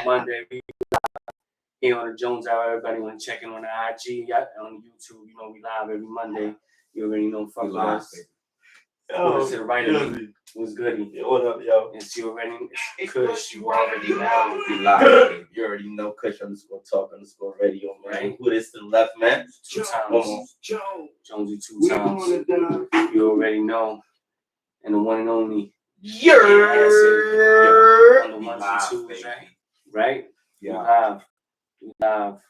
Monday. We here on the Jones Hour. Everybody want to check in on the IG, on YouTube. You know, we live every Monday. You already know, fuck with us. Oh, to the right of me was Goody. Yo, what up, yo? And she already, Kush, you already know. We live. You already know Kush_talk_radio, man. Right. Who is to the left, man? Two times. Jonesy 2 times. You already know. And the one and only. Yeah. On the ones and twos, right? Yeah. We live.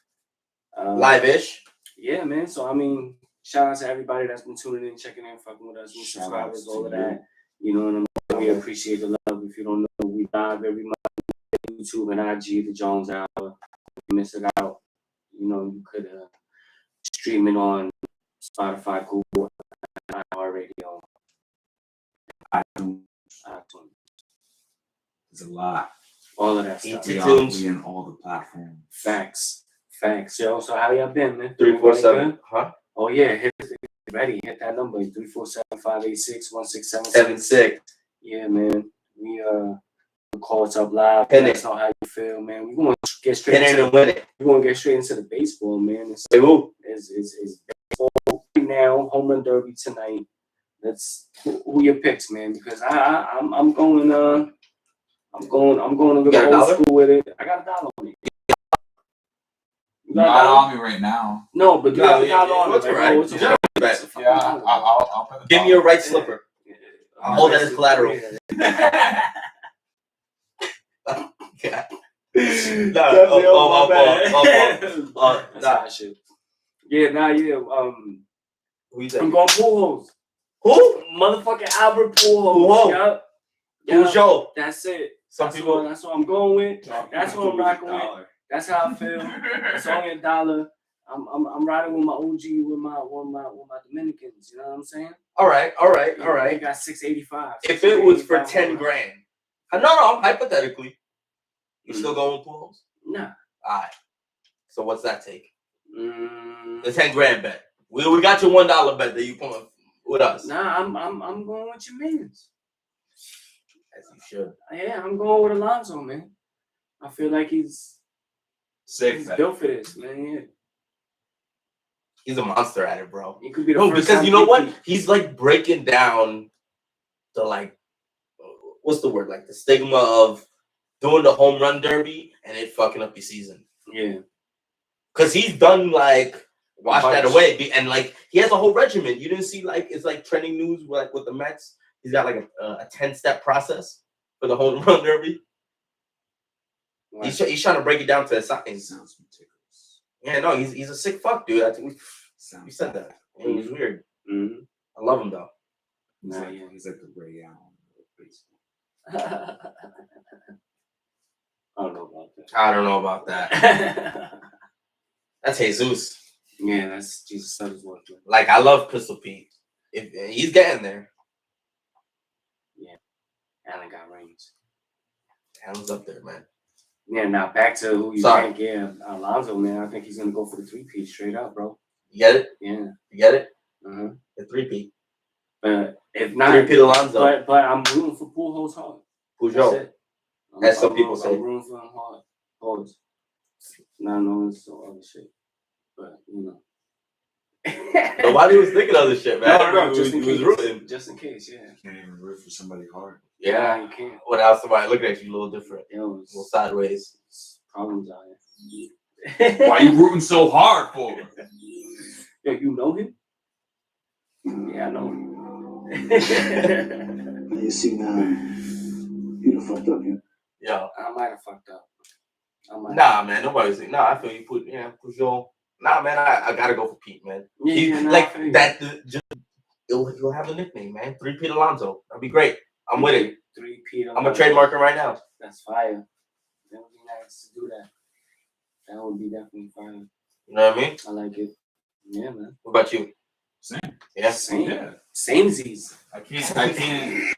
Live-ish. Yeah, man. So, I mean, shout out to everybody that's been tuning in, checking in, fucking with us, new subscribers, all of that. You know what I mean? We appreciate the love. If you don't know, we live every month on YouTube and IG, the Jones Hour. If you miss it out, you know, you could stream it on Spotify, Google, iHeartRadio, iTunes. There's a lot. All of that stuff. We in all the platforms. Facts. Yo, so how y'all been, man? 347. Huh? Oh, yeah. Hit that number. 347-586-1677. Yeah, man. We call it up live. Let us know how you feel, man. We're going to get straight into the baseball, man. It's baseball right now. Home run derby tonight. That's who your picks, man. Because I'm going a little old school with it. I got $1 on it. Not on me right now. No, but you got $1 on it. Yeah, I'll put the give me your right slipper. I'll hold that as collateral. Yeah. I'm going Pujols. Who? Motherfucking Albert Pujols. Yup. That's it. That's what I'm going with. That's what I'm rocking with. That's how I feel. It's only $1. I'm riding with my OG, with my Dominicans. You know what I'm saying? All right. They got $6.85. If it was for $10 grand, no, hypothetically, you still going with Pujols? Nah. All right. So what's that take? The 10 grand bet. We got your $1 bet that you put with us. Nah, I'm going with your mans. As you should. Yeah, I'm going with Alonso, man. I feel like he's built for this, man. Yeah. He's a monster at it, bro. It could be the first because time you know what? He's like breaking down the what's the word? Like the stigma of doing the home run derby and it fucking up your season. Yeah. Because he's done wash that away, and he has a whole regimen. You didn't see it's trending news with the Mets. He's got a 10-step process for the home run derby. Right. He's trying to break it down to the science. Sounds meticulous. Yeah, no, he's a sick fuck, dude. I think we said that. Yeah, he's weird. Mm-hmm. I love him though. He's like the Ray Allen of baseball. I don't know about that. That's Jesus. Yeah, that's Jesus Sutterworth. I love Pistol Pete. If he's getting there. Yeah. Allen got range. Allen's up there, man. Yeah, now back to who you can't get. Alonso, man. I think he's gonna go for the 3-peat straight up, bro. You get it? Yeah. You get it? Uh-huh. The 3-peat. But if not, 3-peat Alonso. But I'm rooting for Pujols hard. Pujol. As some people say. I'm rooting for him hard. Not knowing some other shit. But, you know. Nobody was thinking other shit, man. No, just in case. Rooting. Just in case, yeah. You can't even root for somebody hard. Yeah, you can't. Without somebody looking at you a little different. Yo, a little sideways. Problems out here. Why are you rooting so hard for? Yo, you know him? Yeah, I know him. You see now, you done fucked up, yeah? Yeah. I might have fucked up. Nah, man, nobody's saying. Nah, I feel you Pujol. Nah, man, I gotta go for Pete, man. He'll have a nickname, man. 3-peat Alonso. That'd be great. I'm with it. 3-peat. I'm gonna trademark it right now. That's fire. That would be nice to do that. That would be definitely fire. You know what I mean? I like it. Yeah, man. What about you? Same. Yeah. Same. Yeah. Samesies. I can't.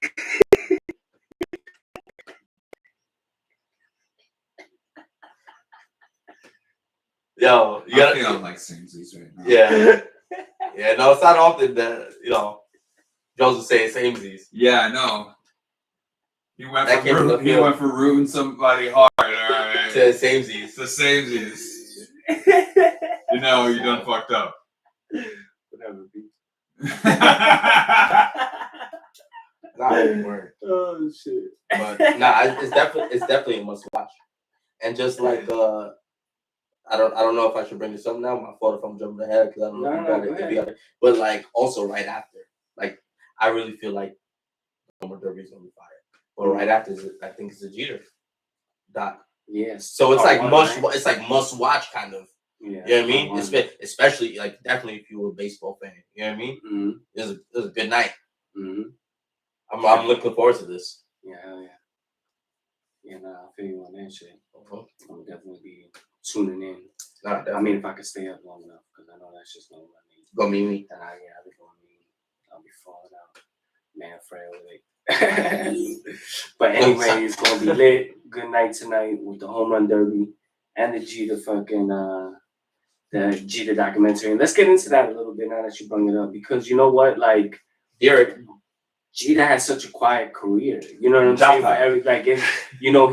Yo, I think I'm like samesies right now. Yeah. Yeah, no, it's not often that, Joe's saying samesies. Yeah, I know. He went for rooting somebody hard, all right? Said samesies. It's the samesies. You know, you done fucked up. Whatever, B. Nah, you weren't. Oh shit. But nah, it's definitely a must watch. And just like I don't know if I should bring this up now. My fault if I'm jumping ahead because I don't know if you got it. But like also right after, like I really feel like Homer Derby's gonna be fire. But right after, I think it's a Jeter doc. Yes. So it's like right? it's like must watch kind of. Yeah. You know what I mean? Especially like definitely if you were a baseball fan. You know what I mean? Mm-hmm. It was a good night. Mm-hmm. I'm looking forward to this. Yeah, hell yeah. Yeah, nah, I feel you on that shit. Uh-huh. I'm definitely be tuning in. Nah, I mean, if I could stay up long enough, because I know that's just gonna run me. Gonna be me. And I'll be going me. I'll be falling out. Man, frail with it. But anyway, it's gonna be lit. Good night tonight with the home run derby and the Jeter the Jeter documentary. And let's get into that a little bit now that you bring it up, because you know what, like Derek. Jeter had such a quiet career. You know what I'm saying?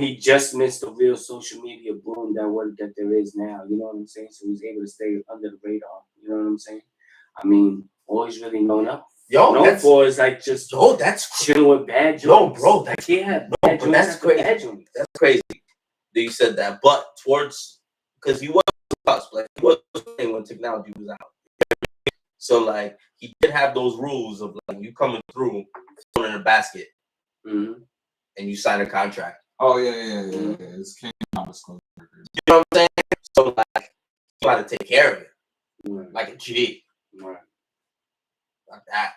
He just missed the real social media boom that there is now. You know what I'm saying? So he's able to stay under the radar. You know what I'm saying? I mean, all he's really known for is like just that's chilling with bad jokes. Yo, bro, that's crazy. Bad jokes. That's crazy that you said that. But because he was cusp, like he was playing when technology was out. So like he did have those rules of like you coming through in a basket, and you sign a contract. Oh yeah. It's King non-disclosure. You know what I'm saying? So like you got to take care of it, like a G, right? Like that.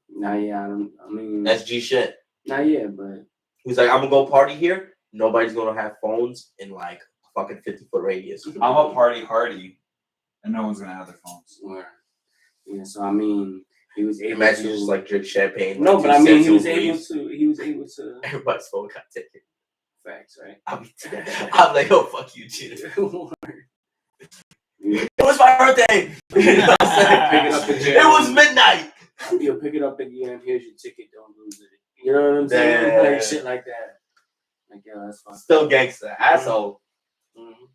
Nah, yeah. I mean, that's G shit. Nah, yeah, but he's like, I'm gonna go party here. Nobody's gonna have phones in like a fucking 50-foot radius. I'm a party hardy, and no one's gonna have their phones. Right. Yeah, so I mean, he was able Imagine to you just like drink champagne. No, but I mean, he was able to. Everybody's phone got taken. Facts, right? I'm like, oh fuck you, Jeter. It was my birthday. It was midnight. You'll pick it up at the end. Here's your ticket. Don't lose it. You know what I'm saying? Like shit like that. Like, yeah, that's fine. Still gangster, asshole. Mm-hmm.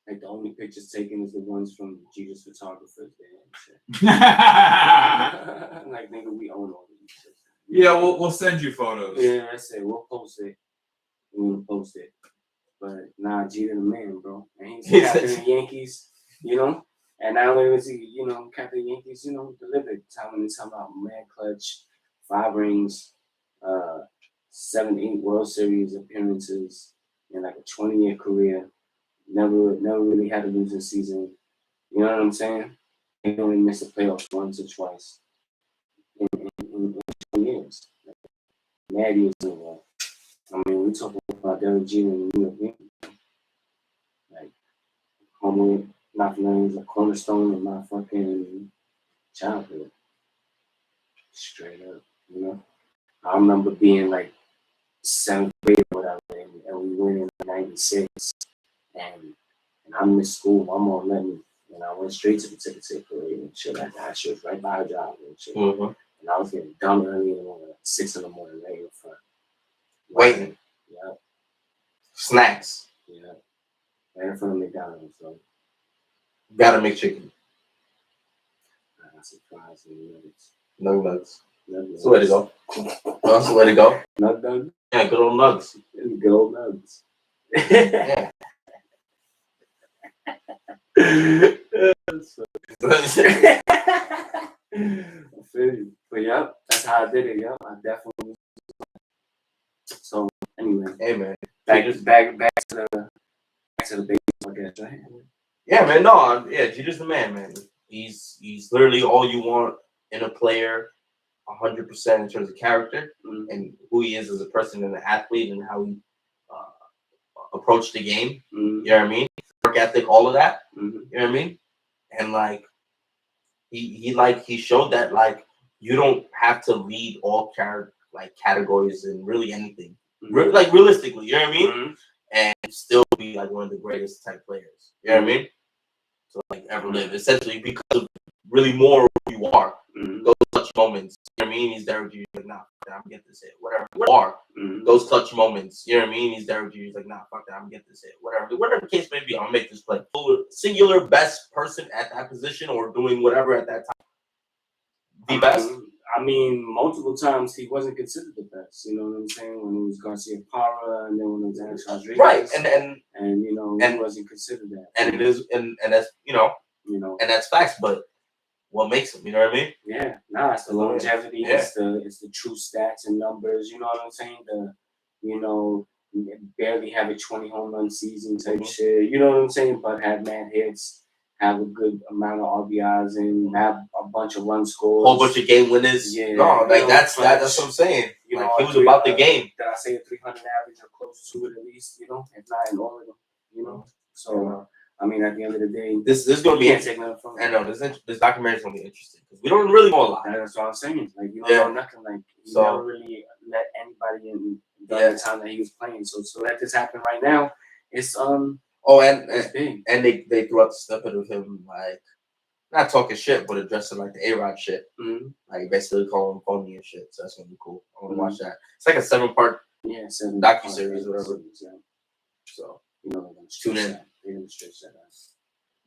Like the only pictures taken is the ones from Jeter's photographers there and shit. Like nigga, we own all these shit. Yeah, we'll send you photos. Yeah, that's it. We'll post it. We'll post it. But nah, Jeter the man, bro. And he's captain of the Yankees, you know. And not only was he, captain of the Yankees, delivered time and time out, man clutch, 5 rings, 7, 8 World Series appearances in like a 20-year career. Never really had a losing season. You know what I'm saying? He only missed the playoffs once or twice in 20 years. Mad years in a row. I mean, we talk about Derek Jeter and New York Yankees. Like, Homer, not familiar, is a cornerstone of my fucking childhood. Straight up, I remember being like 7th grade or whatever, and we went in 96. And I'm in school, my mom let me, and I went straight to the ticket parade and shit like that. She was right by her job and shit. And I was getting dumb early in the morning, like 6 in the morning, right in front. Waiting. Yeah. Snacks. Yeah. Right in front of McDonald's. So. Gotta make chicken. I surprised me. Nuggets. That's the way to go. That's the way to go. Nuggets? Yeah, good old nugs. Good old nugs. Yeah. But yeah, that's how I did it. Yeah, I definitely. So anyway, hey man, back to the basics, I guess, right? Yeah, man. No, Jeter's the man. He's literally all you want in a player, 100% in terms of character and who he is as a person and an athlete and how he approached the game. You know what I mean? Work ethic, all of that. You know what I mean? And like he showed that like you don't have to lead all categories in really anything. Like realistically, you know what I mean? And still be like one of the greatest type players. You know what I mean? So like ever live, essentially because of really more of who you are. those clutch moments. You know what I mean? He's Derek Jeter. He's like, nah, fuck that, I'm gonna get this hit. Whatever. Those clutch moments. You know what I mean? He's Derek Jeter. He's like, nah, fuck that, I'm gonna get this hit. Whatever the case may be, I'm gonna make this play. Singular best person at that position or doing whatever at that time. The best. I mean, multiple times he wasn't considered the best. You know what I'm saying? When it was Garcia Parra, and then when it was Alex Rodriguez, right? And you know, he wasn't considered that. And it is, and that's and that's facts. But what makes him? You know what I mean? Yeah, nah, it's the longevity. Yeah. It's the true stats and numbers. You know what I'm saying? Barely have a 20 home run season type shit. You know what I'm saying? But have mad hits. Have a good amount of RBIs and have a bunch of run scores. Whole bunch of game winners. Yeah. No, like that's what I'm saying. You like, know, he was about the game. Did I say a 300 average or close to it at least? You know, if not in all of them. You know, so I mean, at the end of the day, this is gonna be. Can't take nothing from it. I know this documentary is gonna be interesting because we don't really know a lot. That's what I'm saying. Like you don't know nothing. Like he never really let anybody in during the time that he was playing. So let this happen right now. It's it's big. And they threw out the snippet of him like not talking shit, but addressing like the A-Rod shit. Like basically calling him phony and shit. So that's gonna be cool. I wanna watch that. It's like a 7-part docuseries or whatever. So you know, tune in. They're gonna stretch that out.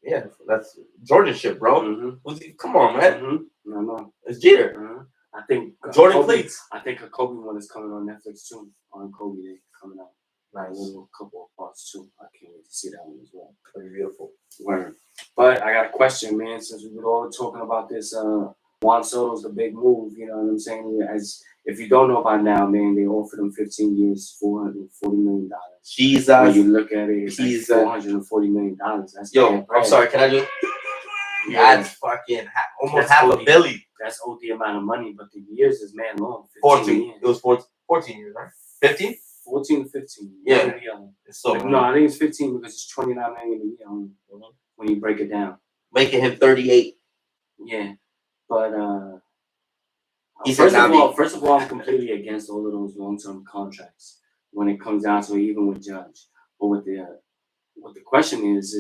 Yeah, that's Jordan shit, bro. Come on, man. No. It's Jeter. I think Jordan Cleats. I think a Kobe one is coming on Netflix too. On Kobe Day coming out. Nice. A little couple of parts too. I can't wait to see that one as well. Pretty beautiful. Word. But I got a question, man. Since we were all talking about this, Juan Soto's the big move. You know what I'm saying? As if you don't know by now, man, they offered him 15 years, $440 million. Jesus. When you look at it, it's like $440 million. That's I'm sorry. Can I just? That's fucking almost half a billion. That's OD amount of money, but the years is man long. 14. Years. It was 14 years, right? 15? 14 to 15. Yeah. It's so no, I think it's 15 because it's 29 million a year when you break it down. Making him 38. Yeah. But first of all, I'm completely against all of those long-term contracts when it comes down to it, even with Judge. But what the question is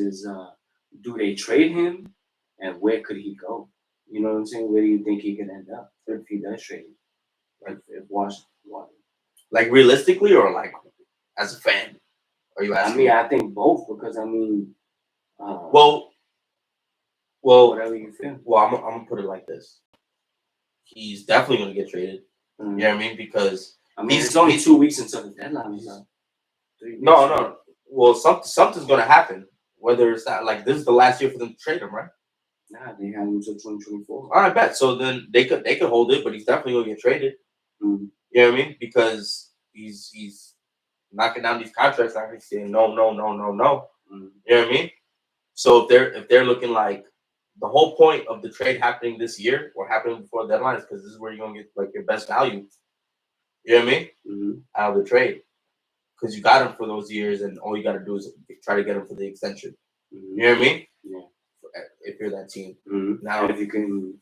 do they trade him and where could he go? You know what I'm saying? Where do you think he could end up if he does trade him? Like if Washington. Like realistically or like as a fan? Are you asking? I mean, I think both because I mean well whatever you feel. Well, I'm gonna put it like this. He's definitely gonna get traded. You know what I mean? Because I mean it's only 2 weeks until the deadline is up. No. Well, something's gonna happen. Whether it's not like this is the last year for them to trade him, right? Nah, they have him until 2024. All right, bet. So then they could hold it, but he's definitely gonna get traded. You know what I mean? Because he's knocking down these contracts. Like he's saying no. You know what I mean? So if they're looking like the whole point of the trade happening this year or happening before the deadline is because this is where you're gonna get like your best value. You know what I mean? Out of the trade. Because you got him for those years, and all you got to do is try to get him for the extension. You know what I mean? Yeah. If you're that team. Now, if you can,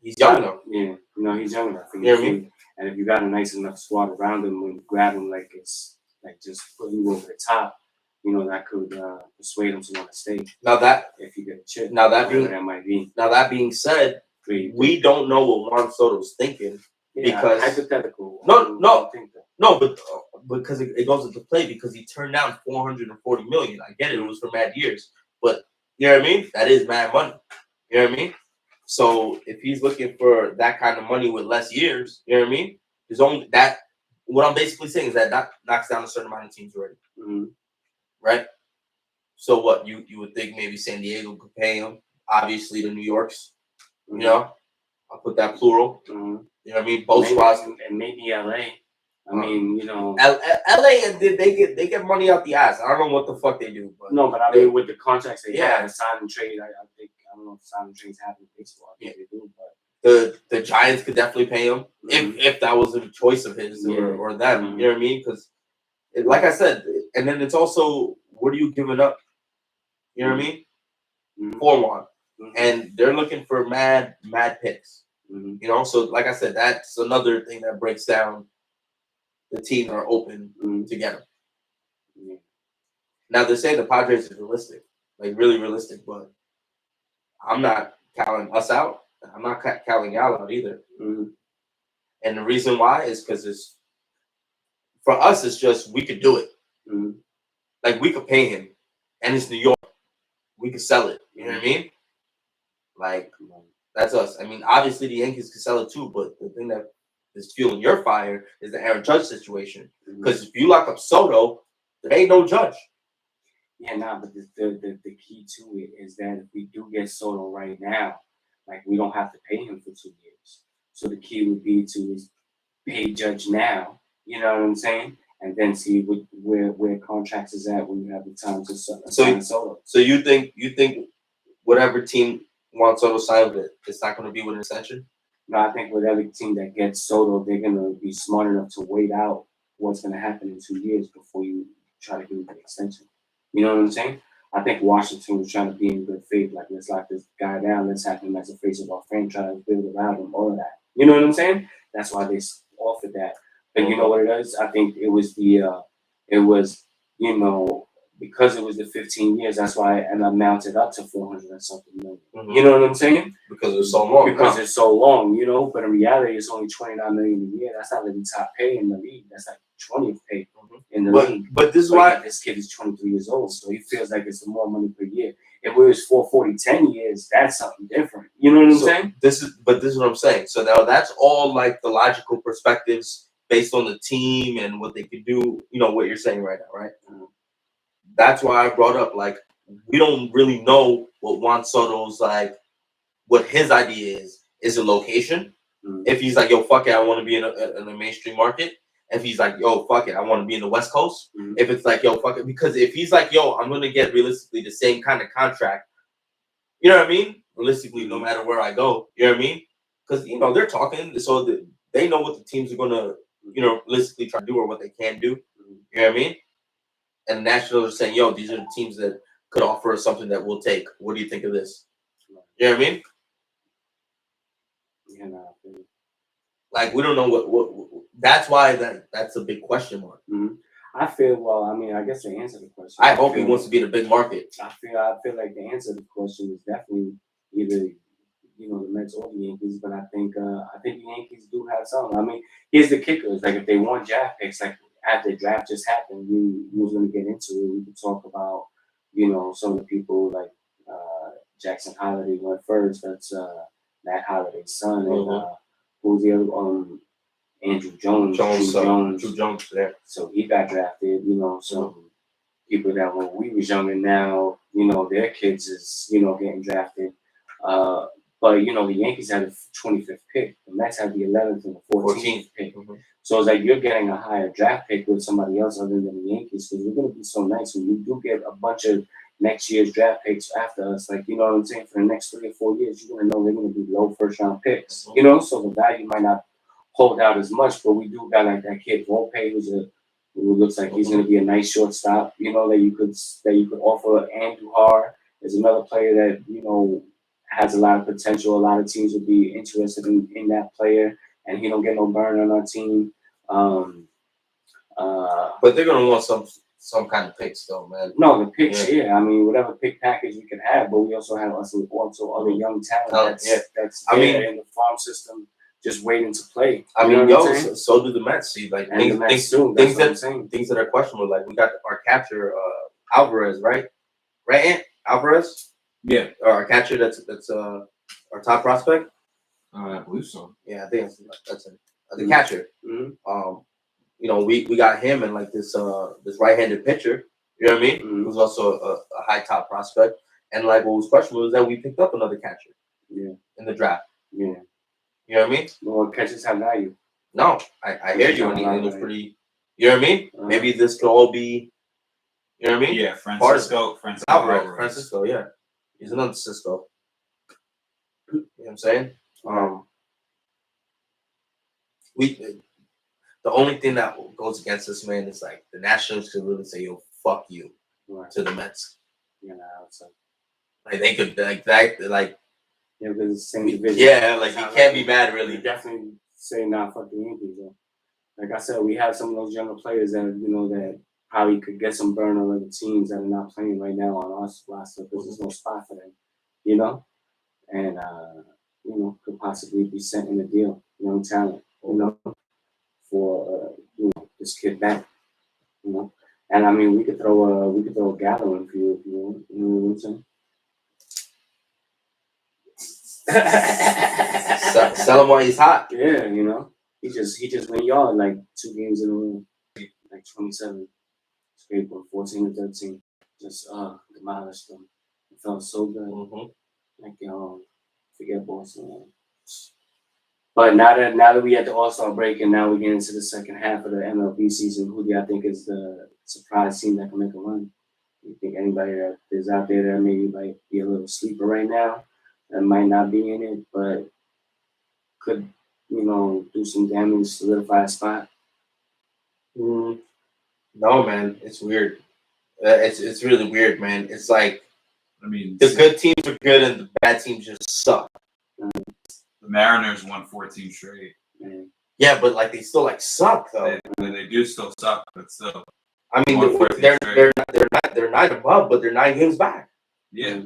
he's young enough. Yeah, he's young enough. You know what I mean? And if you got a nice enough squad around him, when you grab him like it's like just putting you over the top, that could persuade him to want to stay. Now that if you get a chip, that being said, we don't know what Juan Soto's thinking because hypothetical. No, but because it goes into play because he turned down $440 million. I get it was for mad years, but you know what I mean? That is mad money. You know what I mean? So if he's looking for that kind of money with less years, you know what I mean? There's only that. What I'm basically saying is that knocks down a certain amount of teams already, right? So what you would think maybe San Diego could pay him? Obviously, the New Yorks. I'll put that plural. You know what I mean? Both spots and maybe LA. I mean, LA they get money out the ass. I don't know what the fuck they do. But no, but I mean with the contracts they have, sign and trade. I don't know if sign and trades happen in baseball. I think they do, but the Giants could definitely pay him if that was a choice of his or them. You know what I mean? Because like I said, and then it's also what are you giving up? You know what I mean? For Juan, and they're looking for mad picks. So like I said, that's another thing that breaks down. The team are open to get him. Now they're saying the Padres is realistic, like really realistic, but I'm not counting us out. I'm not counting y'all out either. Mm-hmm. And the reason why is because it's for us. It's just we could do it. Mm-hmm. Like we could pay him, and it's New York. We could sell it. You know what I mean? Like that's us. I mean, obviously the Yankees could sell it too, but the thing that is fueling your fire is the Aaron Judge situation. Because if you lock up Soto, there ain't no Judge. Yeah, but the key to it is that if we do get Soto right now, like we don't have to pay him for 2 years. So the key would be to pay Judge now. You know what I'm saying? And then see where contracts is at when you have the time to sign Soto. So you think whatever team wants Soto signed with it, it's not going to be with an extension? No, I think with every team that gets Soto, they're going to be smart enough to wait out what's going to happen in 2 years before you try to give him an extension. You know what I'm saying? I think Washington was trying to be in good faith, like let's lock this guy down, let's have him as a face of our franchise, build around him, all of that. You know what I'm saying? That's why they offered that. But you know what it is? I think it was because it was the 15 years, that's why and I mounted up to 400 and something million. Mm-hmm. You know what I'm saying? Because it's so long. It's so long, you know. But in reality, it's only 29 million a year. That's not really top pay in the league. That's like 20th pay in the league. But this is why this kid is 23 years old, so he feels like it's more money per year. If it was 440, 10 years, that's something different. You know what I'm saying? This is what I'm saying. So now that's all like the logical perspectives based on the team and what they could do. You know what you're saying right now, right? Mm-hmm. That's why I brought up like we don't really know what Juan Soto's like. What his idea is a location. Mm-hmm. If he's like, yo, fuck it, I want to be in a mainstream market. If he's like, yo, fuck it, I want to be in the West Coast. Mm-hmm. If it's like, yo, fuck it, because if he's like, yo, I'm gonna get realistically the same kind of contract. You know what I mean? Realistically, no matter where I go, you know what I mean? Because they're talking, so they know what the teams are gonna, realistically try to do or what they can do. You know what I mean? And the Nationals are saying, yo, these are the teams that could offer us something that we'll take. What do you think of this? You know what I mean? Yeah, like we don't know what that's why that's a big question mark. Mm-hmm. I feel I guess to answer the question, I hope he wants to be in a big market. I feel like the answer to the question is definitely either the Mets or the Yankees, but I think the Yankees do have some. I mean, here's the kickers. Like if they want draft picks, like after the draft just happened, we was going to get into it. We could talk about some of the people like Jackson Holiday went first. That's Matt Holiday's son, and who's the other Andrew Jones. Drew Jones there. So he got drafted. Some people that when we was younger now, their kids is getting drafted. But the Yankees had the 25th pick. The Mets had the 11th and the 14th pick. Mm-hmm. So it's like you're getting a higher draft pick with somebody else other than the Yankees because we're going to be so nice when you do get a bunch of next year's draft picks after us. Like, you know what I'm saying? For the next 3 or 4 years, you're going to know they're going to be low first round picks. Mm-hmm. So the value might not hold out as much, but we do got like that kid Volpe who looks like he's going to be a nice shortstop. That you could offer. Andrew Har is another player that has a lot of potential. A lot of teams would be interested in that player, and he don't get no burn on our team. But they're gonna want some kind of picks, though, man. No, the picks, yeah. I mean, whatever pick package we can have, but we also have other young talent that's in the farm system, just waiting to play. So do the Mets. See, like things that are questionable. Like we got our catcher Alvarez, right? Right, Alvarez. Yeah, our catcher. That's our top prospect. I believe so. Yeah, I think that's it. The catcher. Mm-hmm. We got him and like this right-handed pitcher. You know what I mean? Mm-hmm. Who's also a high top prospect. And like what was questionable was that we picked up another catcher. Yeah. In the draft. Yeah. You know what I mean? Well, catchers have value. No, I hear you, and it was pretty. You know what I mean? Maybe this could all be. You know what I mean? Yeah, Francisco Alvarez. Francisco, yeah. He's another Cisco. You know what I'm saying? The only thing that goes against this, man, is like the Nationals could really say, "Yo, fuck you," to the Mets. Like they could like that, like. Yeah, because it's the same division. Yeah, like you can't be mad, really. You definitely say, "Nah, fuck the Yankees." Though. Like I said, we have some of those younger players that that probably could get some burn on other teams that are not playing right now on our roster because there's no spot for them, And could possibly be sent in a deal, young talent, for this kid back, And I mean, we could throw a Gallo in for you if you want. You know what I'm saying? Sell him while he's hot. Yeah, he just went yard like 2 games in a row, like 27, straight for 14 to 13. Just demolished them. It felt so good. Mm-hmm. Like forget Boston. Man. But now that we at the All-Star break and now we get into the second half of the MLB season, who do y'all think is the surprise team that can make a run? You think anybody that is out there that maybe might be a little sleeper right now that might not be in it, but could, do some damage, solidify a spot? No, man, it's weird. It's really weird, man. It's like, I mean, the good teams are good and the bad teams just suck. the Mariners won 14 straight. Yeah, but like they still like suck though. They do still suck, but still. I mean, Won 14 they're straight. they're 9 above, but they're 9 games back. Yeah,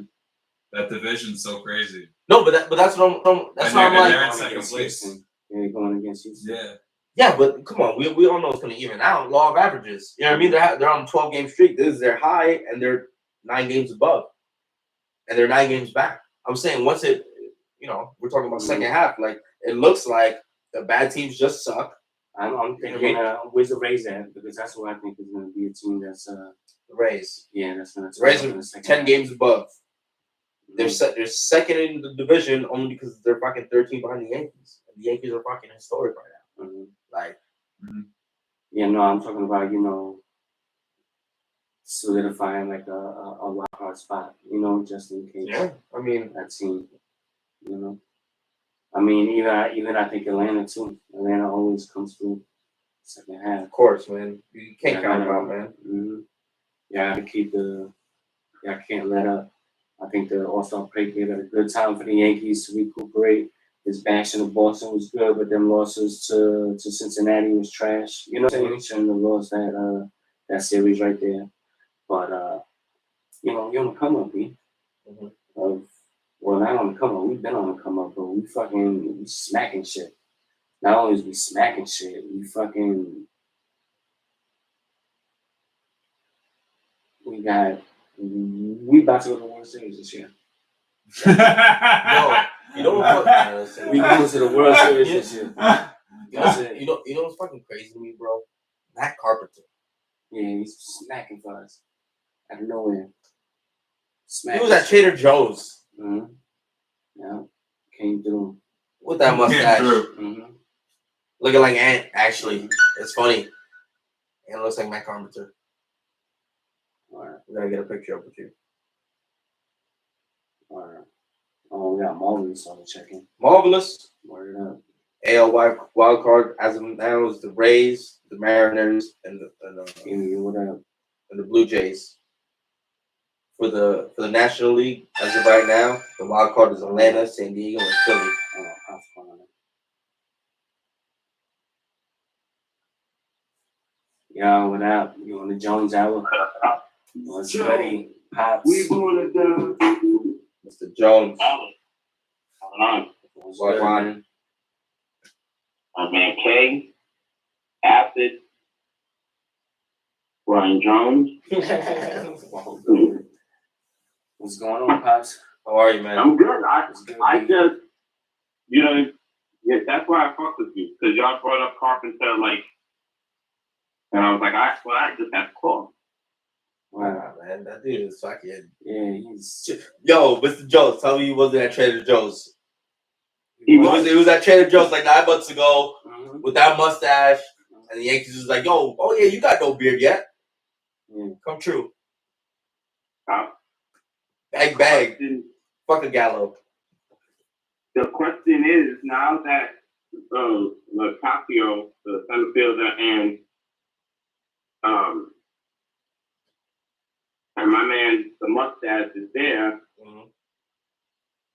that division's so crazy. No, but that's what I'm And like. they're in second place. Yeah, going against Houston. Yeah. Yeah, but come on, we all know it's gonna even out. Law of averages. You know what I mean? They're on a 12-game streak. This is their high, and they're 9 games above, and they're 9 games back. I'm saying once it, we're talking about second half. Like it looks like the bad teams just suck. I'm thinking, where's the Rays at? Because that's what I think is going to be a team that's The Rays. Yeah, that's going to. The Rays are 10 games above. They're second in the division only because they're fucking 13 behind the Yankees. And the Yankees are fucking historic right now. Like, yeah, no, I'm talking about solidifying like a wild card spot, just in case. yeah, I mean that team, I mean, even I think Atlanta too. Atlanta always comes through second half. of course, man. You can't count them out, man. Yeah, I can't let up. I think the All-Star break gave it a good time for the Yankees to recuperate. This bashing of Boston was good, but them losses to Cincinnati was trash. You know what I'm saying? Shouldn't have lost that series right there. But you're on the come up, B. Well, not on the come up. We've been on the come up, but we smacking shit. Not only is we smacking shit, we about to go to the World Series this year. No, you know what? We going to the World Series this year. You know what's fucking crazy to me, bro? Matt Carpenter. Yeah, he's smacking for us out of nowhere. He was at Trader Joe's. Yeah, came through with that mustache. Looking like Ant. Actually, it's funny. Ant looks like Matt Carpenter. All right, we gotta get a picture up with you. All right. Oh, we got Marvelous on the check-in. Marvelous. Word up. AL wild card as of now is the Rays, the Mariners, and the Blue Jays. For the National League, as of right now, the wild card is Atlanta, San Diego, and Philly. Yo, what up? You on the Jones Hour? What's ready? Pops. We going to Mr. Jones. What's What good, on? man? My man K, Acid, Brian Jones. What's going on, Pops? How are you, man? I'm good. I just, that's why I fucked with you, because y'all brought up Carpenter, and I was like, I just have to call. Wow, man, that dude is fucking. Yeah, he's. Yo, Mr. Jones, tell me he wasn't at Trader Joe's. He was at Trader Joe's like 9 months ago with that mustache, and the Yankees was like, "Yo, oh yeah, you got no beard yet." Come true. Bag. Fuck a Gallo. The question is, now that Locasio, the center fielder, and my man, the mustache is there,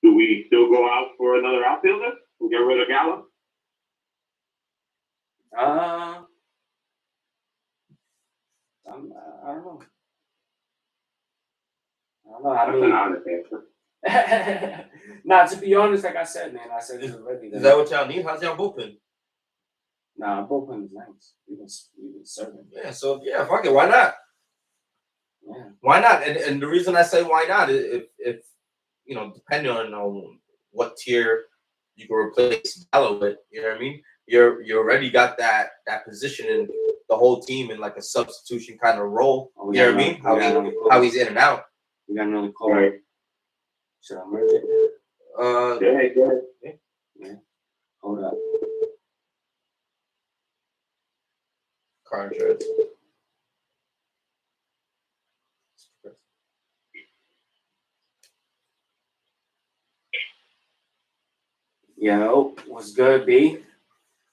do we still go out for another outfielder and get rid of Gallo? I don't know. That's an honest answer. Nah, to be honest, like I said, man, I said this already. Is that what y'all need? How's y'all bullpen? Nah, bullpen is nice. We've been serving. Yeah, so yeah, fuck it. Why not? Yeah. Why not? And the reason I say why not is if you know, depending on what tier you can replace Gallo with, you know what I mean? You already got that position in the whole team in like a substitution kind of role. Oh, you know what I mean? How he's in and out. We got another call. Right. Should I merge it? Go ahead. Yeah. Hold up. Car insurance. Yo, what's good, B?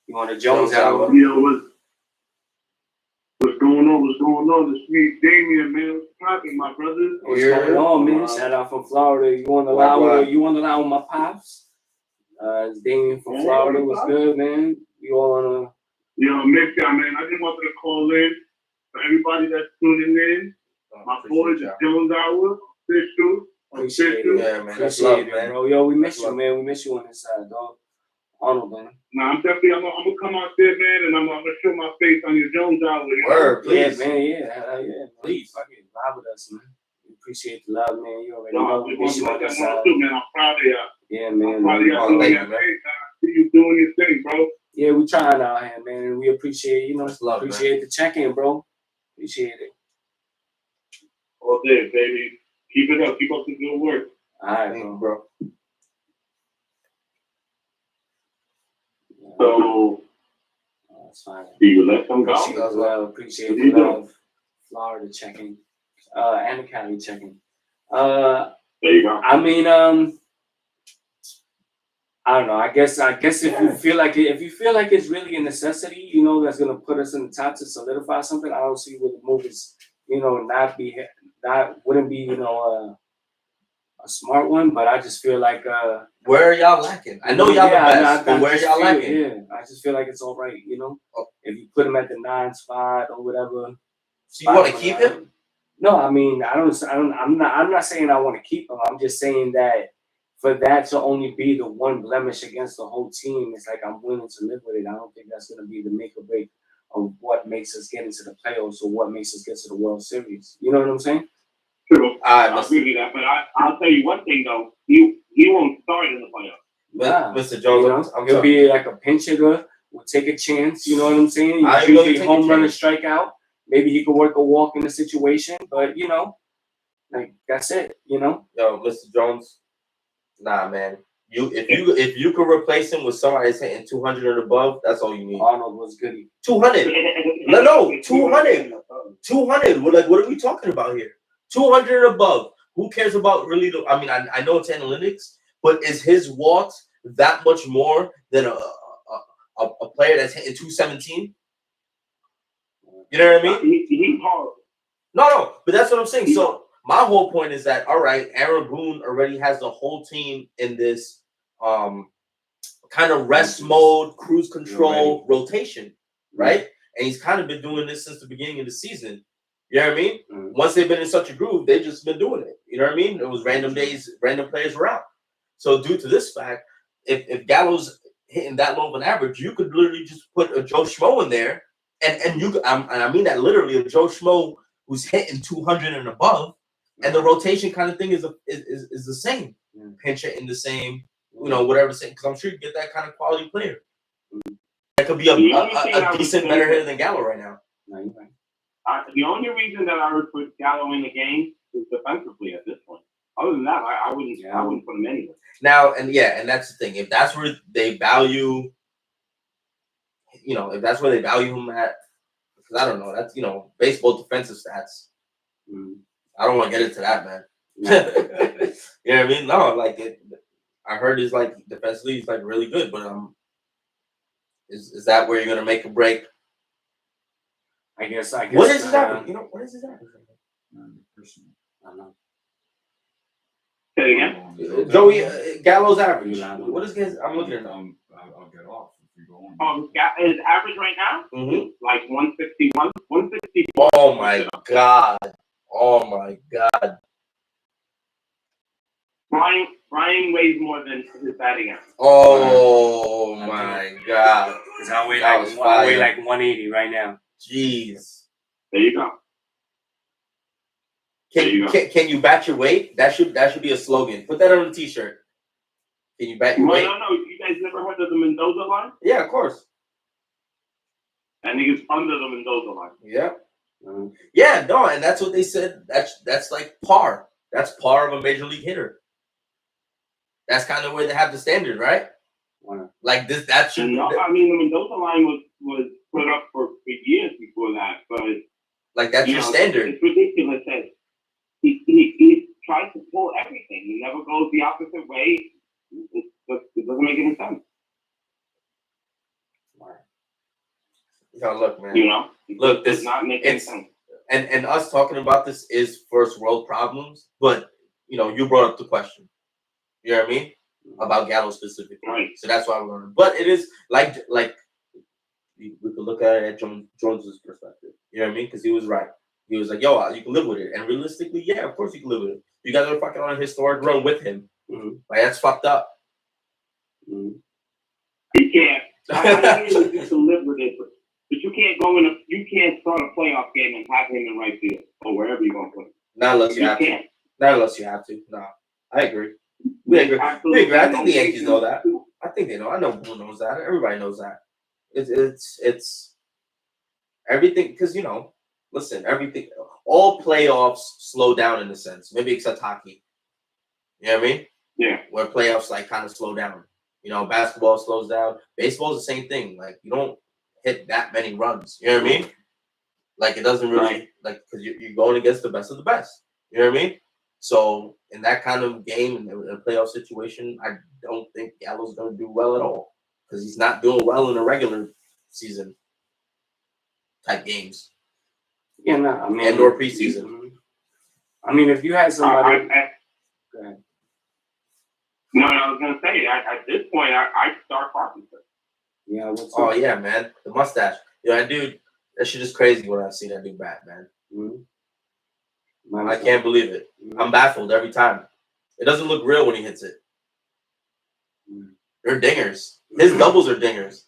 You want a Jones hour? Yeah, what's going on? What's going on? It's me, Damien, man. What's poppin', my brother? What's going on, man? Shout out from Florida. You on the line? You on the line with my pops? It's Damien from Florida. What's good, man? You all on a? Yo, mix y'all, man. I just wanted to call in for everybody that's tuning in. My boys, Jones Hour, official. Appreciate it. Yeah, man. That's Appreciate love, it, man. bro. Yo, we miss you, man. We miss you on this side, dog. Arnold, man. Nah, I'm gonna come out there, man, and I'm gonna show my face on your Jones Hour. Word, please. Yeah, man. Yeah. Please, fucking vibe with us, man. We appreciate the love, man. You already know. We miss you on this side. Man, I'm proud of y'all. Yeah, man. I'm proud of y'all doing your thing. I see you doing your thing, bro. Yeah, we trying out here, man. And we appreciate, love, appreciate the check-in, bro. Appreciate it. All day, baby. Keep it up. Keep up the good work. All right, bro. So, that's fine. do you let them Appreciate go? the love. Appreciate the love. Florida checking. And the Cali checking. There you go. I mean, I don't know. I guess if you feel like it's really a necessity, that's gonna put us in the top to solidify something. I don't see where the move is, wouldn't be, a smart one. But I just feel like where are y'all lacking? I know y'all the best, but where y'all lacking? Yeah, I just feel like it's all right, If you put him at the 9 spot or whatever. So you want to keep him? No, I mean I'm not saying I want to keep him. I'm just saying that for that to only be the one blemish against the whole team, it's like I'm willing to live with it. I don't think that's going to be the make or break of what makes us get into the playoffs or what makes us get to the World Series. You know what I'm saying? True. I agree with that. But I'll tell you one thing, though. He won't start in the playoffs. Mr. Jones, he'll be like a pinch hitter. We'll take a chance. You know what I'm saying? Usually home run and strikeout. Maybe he could work a walk in the situation. But, like that's it, Yo, Mr. Jones. Nah, man. If you could replace him with somebody that's hitting 200 or above, that's all you need. Arnold was goody. 200. No, 200. 200. What are we talking about here? 200 or above. Who cares about really? I know it's analytics, but is his walks that much more than a player that's hitting 217? You know what I mean? He's hard. No, but that's what I'm saying. So my whole point is that, all right, Aaron Boone already has the whole team in this kind of rest mode, cruise control rotation, right? And he's kind of been doing this since the beginning of the season. You know what I mean? Mm-hmm. Once they've been in such a groove, they've just been doing it. You know what I mean? It was random days, random players were out. So due to this fact, if Gallo's hitting that low of an average, you could literally just put a Joe Schmo in there, and you could, I mean that literally, a Joe Schmo who's hitting 200 and above, and the rotation kind of thing is the same. Pinch hitting the same, whatever. Because I'm sure you get that kind of quality player. That could be a decent, better hitter than Gallo right now. No, you're right. The only reason that I would put Gallo in the game is defensively at this point. Other than that, I wouldn't put him anywhere. Now, and that's the thing. If that's where they value, if that's where they value him at, because I don't know, that's baseball defensive stats. I don't want to get into that, man. You know what I mean? No, like I heard he's like defensively, he's like really good, but is that where you're gonna make a break? I guess. What is his average? What is his average? I don't know. Say it again. Joey Gallo's average. What is his? I'm looking at it. I'll get off if you go on. His average right now, like 161, 160. Oh my god! Oh my god! Brian weighs more than his batting average. Oh my God! Because I weigh That was I weigh fire. like 180 right now. Jeez. There you go. Can you bat your weight? That should be a slogan. Put that on a T-shirt. Can you bat your weight? No. You guys never heard of the Mendoza line? Yeah, of course. I think it's under the Mendoza line. Yeah. Yeah, no, and that's what they said. That's like par. That's par of a major league hitter. That's kind of where they have the standard, right? Like this, that should. No, I mean the Mendoza line was put up for years before that, but like that's your standard. It's ridiculous that he tries to pull everything. He never goes the opposite way. It doesn't make any sense. No, look, man. Look, this does not make any sense. And us talking about this is first world problems, but you brought up the question. You know what I mean? About Gallo specifically. Right. So that's why we're learning. But it is like we could look at it at Jones's perspective. You know what I mean? Because he was right. He was like, yo, you can live with it. And realistically, yeah, of course you can live with it. You guys are fucking on a historic run with him. Mm-hmm. Like, that's fucked up. Mm-hmm. You can't. I mean, you can live with it, but you can't you can't start a playoff game and have him in right field or wherever you're going to put him. Not unless you have to. Not unless you have to. No, I agree. We agree. Absolutely. We agree. I think the Yankees know that. I think they know. I know Blue knows that. Everybody knows that. It's everything because listen, everything. All playoffs slow down in a sense, maybe except hockey. You know what I mean? Yeah. Where playoffs like kind of slow down. Basketball slows down. Baseball is the same thing. Like you don't hit that many runs. You know what I mean? Like it doesn't really like because you're going against the best of the best. You know what I mean? So in that kind of game, in a playoff situation, I don't think Gallo's going to do well at all because he's not doing well in a regular season type games. Yeah, no, I mean, and/or preseason. I mean, if you had somebody, go ahead. No, I was gonna say at this point, I'd start Carpenter. Yeah. Oh yeah, man, the mustache. Yeah, dude, that shit is crazy when I see that dude bat, man. Mm-hmm. I can't believe it. I'm baffled every time. It doesn't look real when he hits it. They're dingers. His doubles are dingers.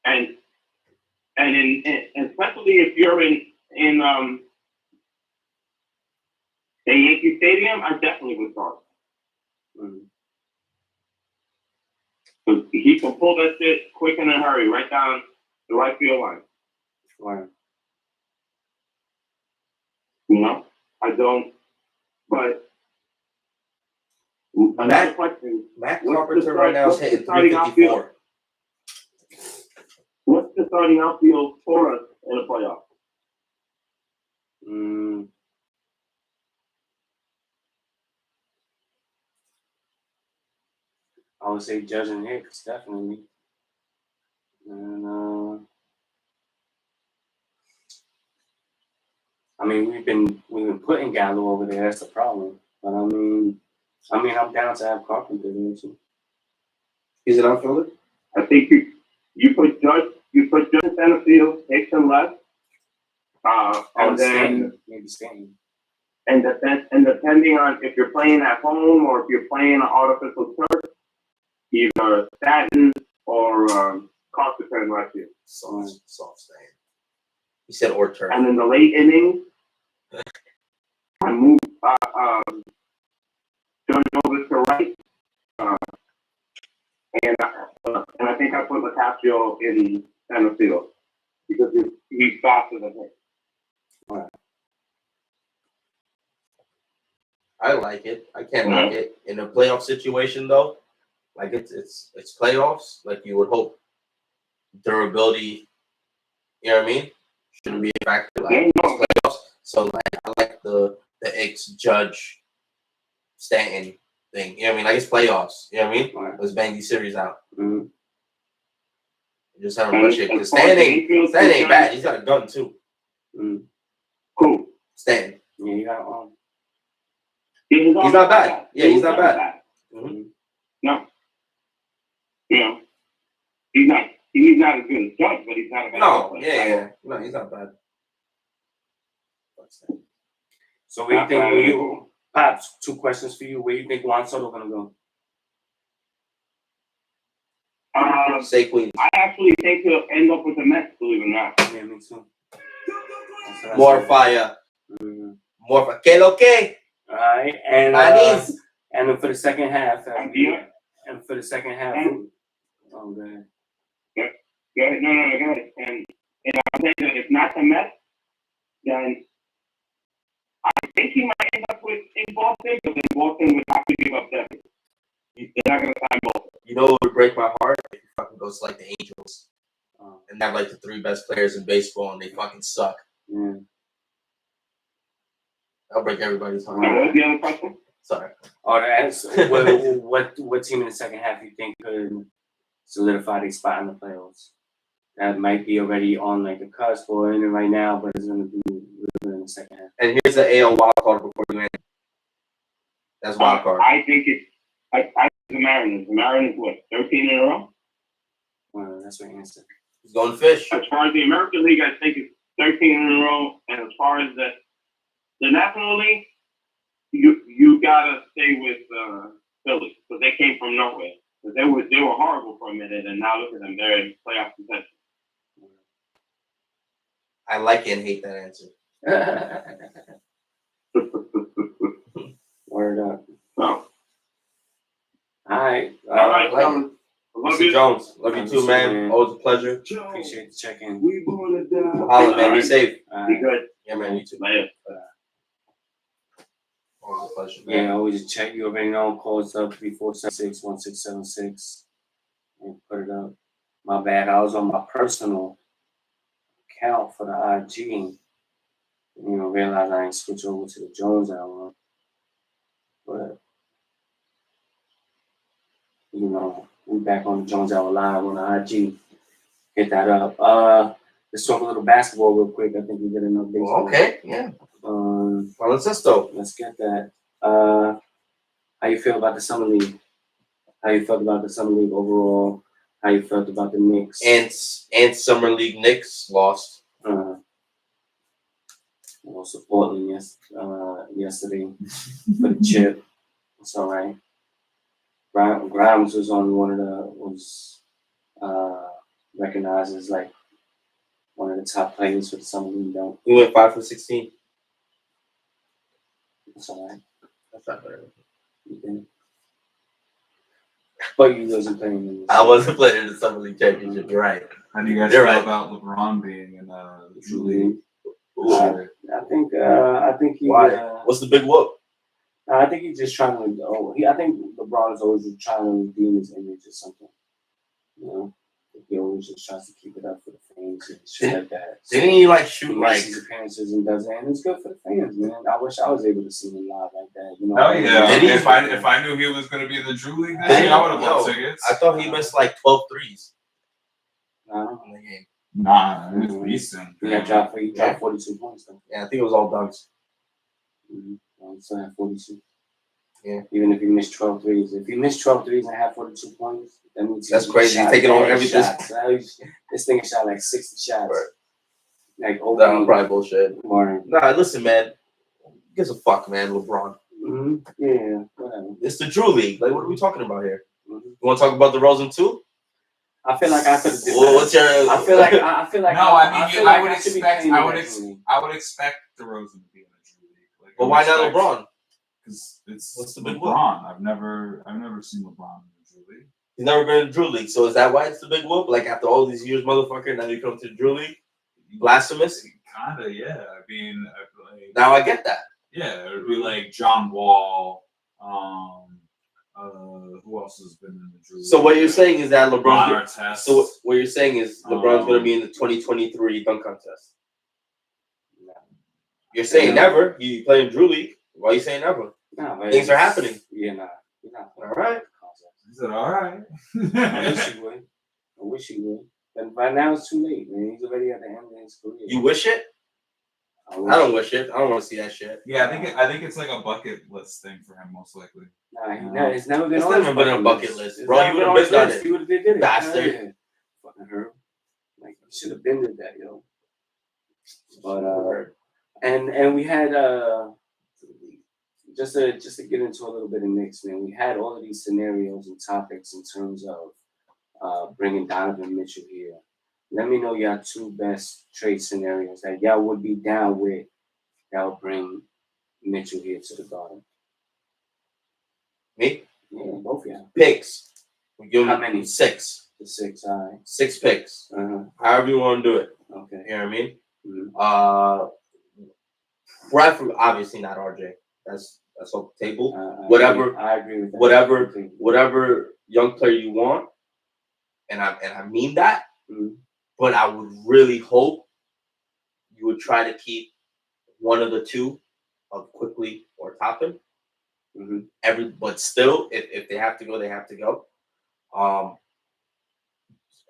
And especially if you're in Yankee Stadium, I definitely would start. He can pull that shit quick and in a hurry, right down the right field line. Right. I don't. But another question: Matt Carpenter right now is hitting 354. What's the starting outfield for us in the playoffs? I would say Judge and Hicks, definitely. And I mean, we've been putting Gallo over there. That's the problem. But I mean, I'm down to have Carpenter there too. He's an outfielder. I think you put Judge in center field, Hicks in left, and then maybe Stanton. And depending on if you're playing at home or if you're playing an artificial turf, either Stanton or Carpenter in right field. Soft Stanton. He said or turf. And in the late innings, I moved Judge over to right, and I think I put Locascio in center field because he's faster than him. Right. I like it. I can't knock it. In a playoff situation, though, like it's playoffs. Like you would hope, durability. You know what I mean? Shouldn't be a factor. Like it's playoffs. So like I like the X Judge Stanton thing. You know what I mean? Like it's playoffs. You know what I mean? Let's bang these series out. Mm-hmm. Just having much shit. Because Stan ain't bad. He's got a gun too. Mm-hmm. Cool. Stan. Yeah, you got He's not bad. Yeah, he's not bad. Mm-hmm. No. He's not as good as Judge, but he's not a bad player. Yeah. No, he's not bad. So we think Pops, 2 questions for you. Where you think Juan Soto gonna go? Say Queens. I actually think he'll end up with the Mets, believe it or not. Yeah, me too. That's what I More said. fire. Mm-hmm. More fire. Que lo que? All right, and Anis. and then for the second half, Yeah. and for the second half, oh man, Go ahead. No, go ahead. And I'm saying that if not the Mets, then I think he might end up in Boston, but then Boston would have to give up Devin. They're not going to sign Boston. You know what would break my heart? If he fucking goes to like the Angels. oh, And have like the 3 best players in baseball and they fucking suck. yeah. That'll break everybody's heart. What was the other question? Sorry. Oh, that's what team in the second half you think could solidify their spot in the playoffs? That might be already on like the cusp or in it right now, but it's gonna be in the second half. And here's the AL wild card before you end. That's wild card. I think it's the Mariners. The Mariners, what, 13 in a row? Well, that's what answer. He's going fish. As far as the American League, I think it's 13 in a row. And as far as the National League, you gotta stay with Philly because they came from nowhere. They were horrible for a minute, and now look at them. They're in playoff contention. I like and hate that answer. Word up. So, All right. all right, like fellas. Love Mr. you. Jones, love you too, man. Always a pleasure. Appreciate the check-in. We gonna die. Holla, man. Be safe. All Be right. good. Yeah, man. You too. Later. Always a pleasure, man. Yeah, always check. You already know. Call us up 346-1676 and put it up. My bad. I was on my personal account for the IG. You know, realize I ain't switch over to the Jones hour. But you know, we back on the Jones Hour Live on the IG. Hit that up. Let's talk a little basketball real quick. I think we get enough baseball. Okay, yeah. Baloncesto. Let's get that. How you feel about the summer league? How you felt about the summer league overall? How you felt about the Knicks? And Summer League Knicks lost. Well, supporting yesterday for the chip. It's all right. Grimes was on recognized as like one of the top players for the summer league. Though. He went 5 for 16. It's all right. That's not bad. You did. But you wasn't playing in this. I wasn't playing in the Summer League Championship. You're right. How do you guys You're feel right. about LeBron being in the True Mhm. League? I think he. Why? What's the big whoop? I think he's just trying to. I think LeBron is always just trying to redeem his image or something. You know, he always just tries to keep it up for the fans and shit like that. So Didn't he like he shoot makes like? his appearances and does it, and it's good for the fans, man. I wish I was able to see him live like that. You know. Oh yeah. Did he? If I knew he was gonna be in the Drew League this Did he? year, I would have bought Yo, tickets. I thought he missed like 12 threes No, in the game. Nah, it was decent. he dropped 42 points though. Yeah, I think it was all dunks. He still had 42. Yeah. Even if he missed 12 threes. If he missed 12 threes and had 42 points, that means That's crazy. He's taking over everything. This thing shot like 60 shots. Right. Like Nah, over. probably bullshit. Or, Nah, listen, man. Who gives a fuck, man, LeBron. yeah, whatever. It's the Drew League. Like, what are we talking about here? Mhm. You want to talk about DeRozan too? I feel like I could have did Well, that. what's your? I feel like No, I would expect DeRozan to be in the Drew League. Like, But why not LeBron? Because it's What's the big LeBron. I've never seen LeBron in the Drew League. He's never been in the Drew League, so is that why it's the big whoop? Like after all these years, motherfucker, now you come to the Drew League? Blasphemous. Kinda, yeah. I mean, Now I get that. yeah, it would be like John Wall. Who else has been in the Drew League? So what you're saying is that Ron LeBron's. Artest. So what you're saying is LeBron's going to be in the 2023 dunk contest. You're saying never. You play in Drew League. Why are you saying never? Nah, but Things are happening. Yeah, nah. You're not. All right. He said, "All right." I wish he would. But by now it's too late, man. He's already at the end of his career. You wish it? I don't wish it. I don't want to see that shit. Yeah, I think it's like a bucket list thing for him, most likely. Nah, it's never been It's on never his been on a bucket list. Bro, you would've been done it. He would have did it. Bastard. Yeah. Fucking her. Like, you should have been did that, yo. But, and we had, just to get into a little bit of Knicks, man. We had all of these scenarios and topics in terms of bringing Donovan Mitchell here. Let me know your 2 best trade scenarios that y'all would be down with that would bring Mitchell here to the Garden. Me? Yeah, both of y'all. Picks. We give How them many? 6. The 6, all right. 6 picks. However you want to do it. Okay. You know what I mean? Mm-hmm. Bradford, obviously not RJ. That's off the table. I agree with that. Whatever young player you want, and I mean that. Mm-hmm. But I would really hope you would try to keep one of the 2 of Quickly or Toppin. Mm-hmm. But still, if they have to go, they have to go.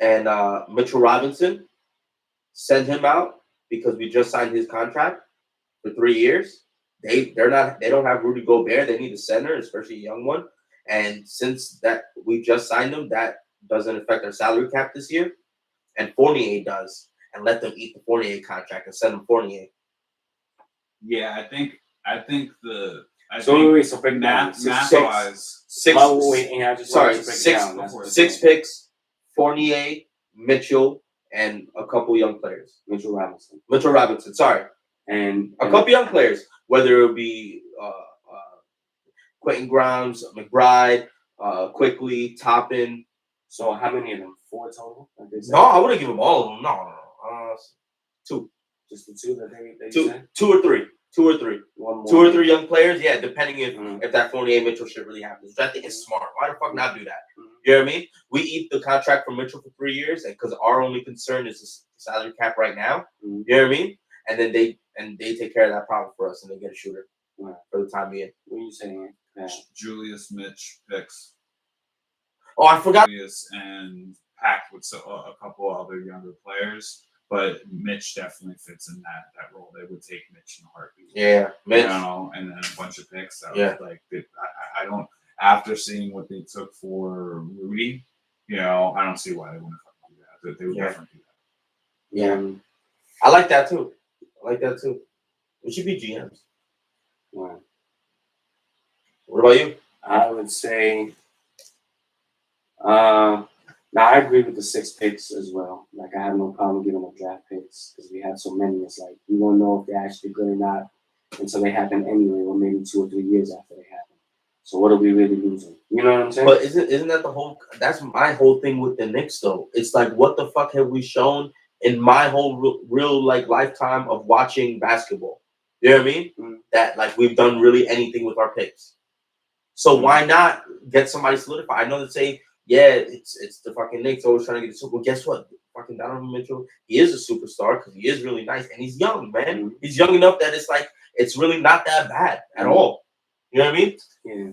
And Mitchell Robinson, send him out because we just signed his contract for 3 years. They don't have Rudy Gobert. They need a center, especially a young one. And since that we just signed them, that doesn't affect our salary cap this year. And Fournier does. And let them eat the Fournier contract and send them Fournier. Yeah, I think the. So break down. Math-wise, 6 picks, Fournier, Mitchell, and a couple young players. Mitchell Robinson. Sorry. And a couple young players, whether it be Quentin Grimes, McBride, Quickly, Toppin. So how many of them? 4 total? No, I wouldn't give them all of them. No. 2. Just the 2 that they 2, said? 2 or 3. 2 or 3. One more. 2 or 3 young players, yeah, depending if that Fournier Mitchell shit really happens. Which I think is smart. Why the fuck not do that? You know what I mean? We eat the contract from Mitchell for 3 years, and because our only concern is the salary cap right now. You know what I mean? And then they take care of that problem for us, and they get a shooter for the time being. What are you saying? Julius Mitch picks. Oh, I forgot. Julius and packed with a couple other younger players. But Mitch definitely fits in that role. They would take Mitch in a heartbeat. Yeah, Mitch. You know, and then a bunch of picks. So yeah. Like, I don't. After seeing what they took for Rudy, you know, I don't see why they wouldn't do that. They would definitely do that. Yeah, I like that too. We should be GMs. Wow. What about you? I would say. Now I agree with the 6 picks as well. Like I have no problem giving up draft picks because we have so many. It's like you won't know if they're actually good or not until they happen anyway, or maybe 2 or 3 years after they happen. So what are we really losing? You know what I'm saying? But isn't that the whole? That's my whole thing with the Knicks though. It's like what the fuck have we shown in my whole real like lifetime of watching basketball? You know what I mean? Mm-hmm. That like we've done really anything with our picks. So why not get somebody solidified? I know they say. Yeah, it's the fucking Knicks always trying to get the super. Well, guess what? Fucking Donovan Mitchell, he is a superstar because he is really nice and he's young, man. Mm-hmm. He's young enough that it's like it's really not that bad at all. You know what I mean? Yeah.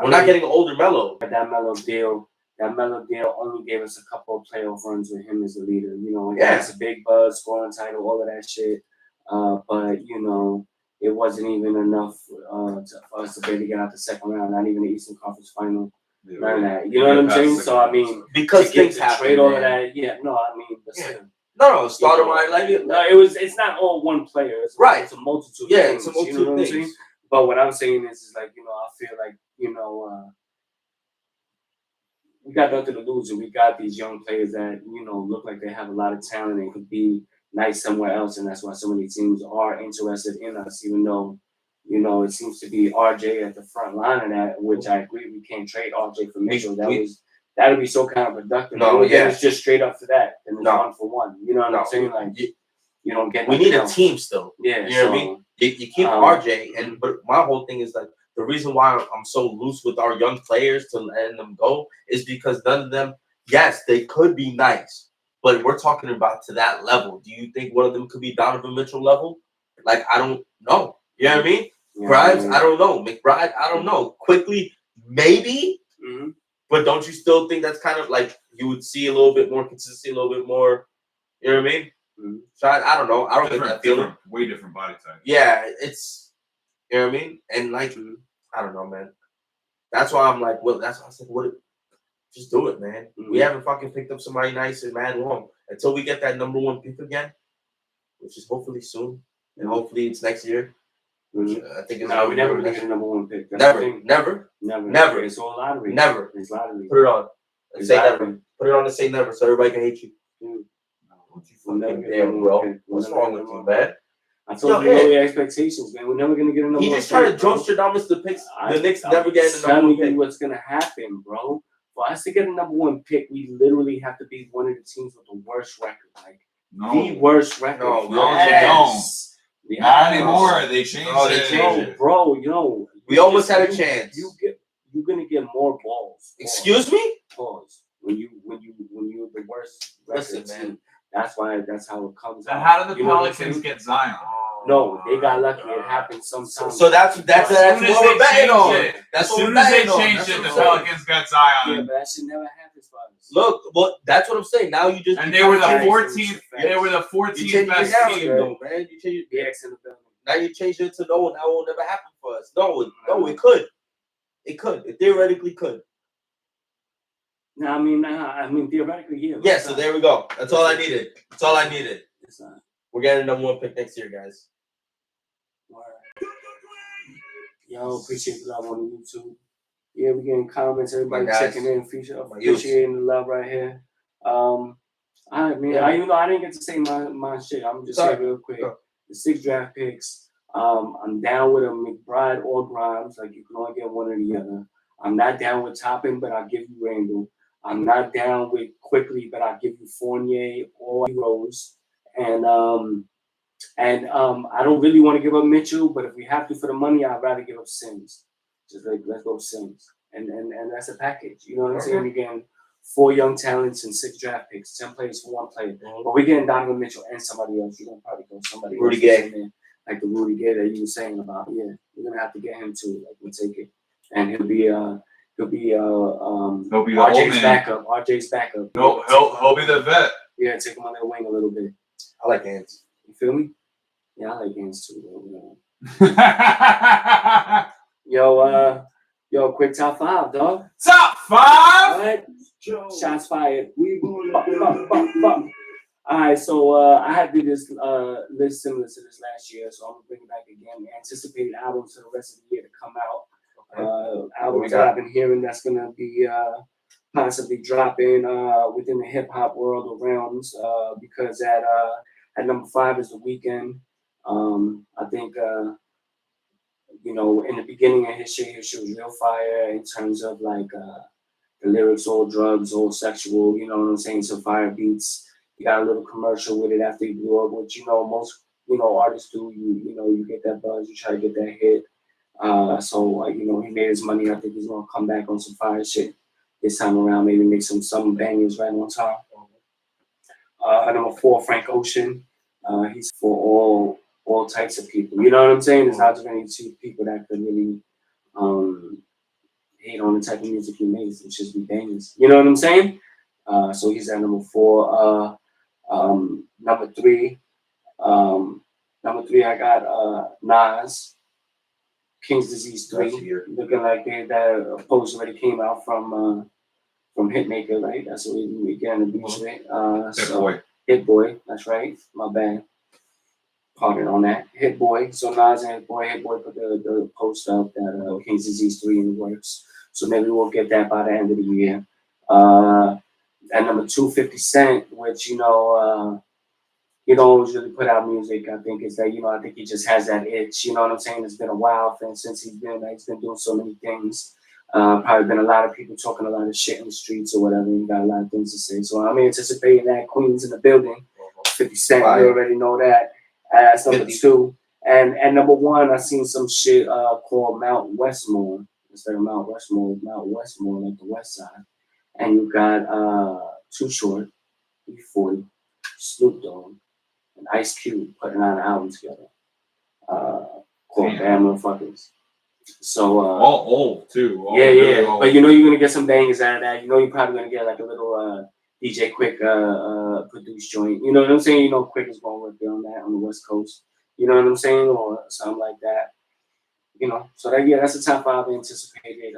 We're not getting an older Melo. That Melo deal only gave us a couple of playoff runs with him as the leader. You know, yeah, it's a big buzz, scoring title, all of that shit. But you know, it wasn't even enough for us to barely get out the second round, not even the Eastern Conference Final. None of that. You know what I'm saying? So I mean, because things happen. Trade all of that. Yeah. No, I mean, but still. No. Starter line like it. No, it's not all one player. It's right. It's a multitude. Yeah, of things, it's a multitude you know of things. But what I'm saying is like, you know, I feel like, you know, we got nothing to lose, and we got these young players that, you know, look like they have a lot of talent and could be nice somewhere else, and that's why so many teams are interested in us, even though, you know, it seems to be RJ at the front line of that, which I agree we can't trade RJ for Mitchell. That'd be so counterproductive. No, yeah, it's just straight up for that, and it's 1 for 1. You know what I'm saying? Like you don't get. We need a team still. Yeah, you know what I mean. You keep RJ, but my whole thing is like the reason why I'm so loose with our young players to letting them go is because none of them. Yes, they could be nice, but we're talking about to that level. Do you think one of them could be Donovan Mitchell level? Like I don't know. You know what I mean? Yeah, Grimes, I don't know. McBride, I don't know. Quickly, maybe. Mm-hmm. But don't you still think that's kind of like you would see a little bit more consistency, a little bit more, you know what I mean? Mm-hmm. So I don't know. I don't get that feeling. Way different body type. Yeah, it's, you know what I mean? And like, I don't know, man. That's why I'm like, well, that's why I said, what? Just do it, man. Mm-hmm. We haven't fucking picked up somebody nice and mad long. Until we get that number 1 pick again, which is hopefully soon. And hopefully it's next year. I think it's No, we never gonna get a number one pick. That's the Never, thing. never, Never. Never. It's all lottery. never. It's lottery. Put it on. It's Say lottery. never. Put it on and say never, so everybody can hate you. Dude, Don't you we'll never fucking get a damn, number bro. one pick. We'll What's never wrong get a with you, number one man? pick. I told Yo, you, lower yeah. your expectations, man. We're never gonna get a number He one just trying to pick, bro. Jostradamus the picks. The Knicks I'm never getting the number telling one you pick. what's gonna happen, bro. For us to get a number one pick, we literally have to be one of the teams with the worst record. Like the worst record. No, Yes. Not anymore. They changed Oh, they it. changed it. Bro, you know. We almost had a chance. You're gonna get more balls. Excuse me? Pause. When you're the worst Listen, record man. team. That's how it comes And out. how did the You know what I'm Pelicans saying? get Zion? No, they got lucky. It happened sometimes. So that's As what soon as we're they betting changed on. it, That's as what soon we're as they betting on. changed That's it, what the I'm saying. Pelicans got Yeah, Zion. but that shit never happens for us. Look, well, that's what I'm saying. Now you just And they were the Facts. 14th. They were the you 14th changed it best now, team. though, man. You changed The X in the building. now you changed it to no. Now it will never happen for us. No, it could. It could. It theoretically could. No, I mean theoretically, yeah. Yeah. So there we go. That's all I needed. That's all I needed. It's not. We're getting a number one pick next year, guys. Word. Yo, appreciate the love on YouTube. Yeah, we getting comments. Everybody My guys. checking in. Feature My youths. appreciating the love right here. I mean, Yeah. I didn't get to say my shit. I'm just Sorry. say real quick. Go. The 6 draft picks. I'm down with a McBride or Grimes. Like you can only get one or the other. I'm not down with Toppin, but I'll give you Randall. I'm not down with Quickly, but I'll give you Fournier or Rose. And I don't really want to give up Mitchell, but if we have to for the money, I'd rather give up Sims. Just like let's go Sims. And that's a package. You know what I'm saying? You're getting 4 young talents and 6 draft picks, 10 players for 1 player. Mhm. But we're getting Donovan Mitchell and somebody else. You're gonna probably go somebody Rudy else. Gay. In there, like the Rudy Gay that you were saying about. Yeah, you're gonna have to get him too. Like we'll take it. And he'll be He'll be the old RJ's man. backup. RJ's backup. He'll be the vet. Yeah, take him on that wing a little bit. I like hands. You feel me? Yeah, I like hands too, though. Yo, quick top 5, dog. Top 5. What? Joe. Shots fired. We going Fuck. to All right, so I had to do this list similar to this last year, so I'm gonna bring it back again. Anticipated albums for the rest of the year to come out. Albums that I've been hearing that's gonna be possibly dropping within the hip hop world or realms. Because at number 5 is The Weeknd. I think in the beginning of his shit was real fire in terms of like the lyrics, all drugs, all sexual. You know what I'm saying? So fire beats. He got a little commercial with it after he blew up, which most artists do. You get that buzz, you try to get that hit. So he made his money. I think he's gonna come back on some fire shit this time around. Maybe make some bangers right on top. Number 4, Frank Ocean. He's for all types of people. You know what I'm saying? There's not too many people that could really hate on the type of music he makes. It just be bangers. You know what I'm saying? So he's at number 4. Number 3. I got Nas. King's Disease 3. Looking like that post already came out from Hitmaker, right? That's what we getting the beats with. Hit Boy, that's right. My bad. Pardon on that. Hit Boy. So Nas and Hit Boy put the post up that King's Disease 3 in the works. So maybe we'll get that by the end of the year. At number 2, 50 Cent, which he don't always really put out music. I think is that I think he just has that itch. You know what I'm saying? It's been a while since he's been doing so many things. Probably been a lot of people talking a lot of shit in the streets or whatever. He got a lot of things to say. So I'm anticipating that. Queens in the building. 50 Cent, you already know that. That's number 2. And number 1, I seen some shit called Mount Westmore. Instead of Mount Westmore, like the West Side. And you got Too Short, E40, Snoop Dogg, and Ice Cube putting out an album together called Bad Motherfuckers. So all old too. All yeah. really old. But you're gonna get some bangers out of that. You're probably gonna get like a little DJ Quick produced joint. You know what I'm saying? Quick is gonna work there on that on the West Coast. You know what I'm saying? Or something like that. So that's the top 5 anticipated.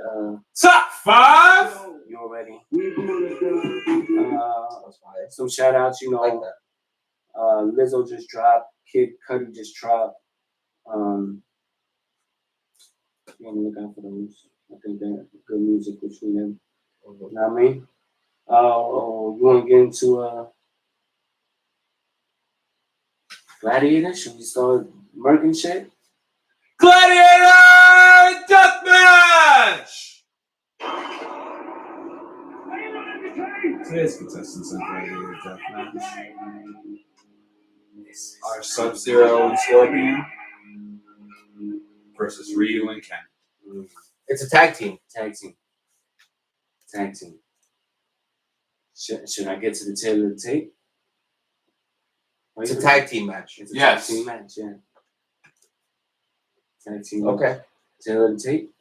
Top 5. You already. We going Some shout outs, Like that. Lizzo just dropped, Kid Cudi just dropped. be on the lookout for those. I think that good music between them. Mhm. You know what I mean? You want to get into Gladiator? Should we start murking shit? Gladiator Deathmatch! Today's contestants in Gladiator Deathmatch are Sub-Zero and Scorpion versus Ryu and Ken. It's a tag team. Tag team. Should I get to the tail of the tape? It's a tag team match. It's a Yes. tag team match, yeah. Tag team. Okay. Tail of the tape?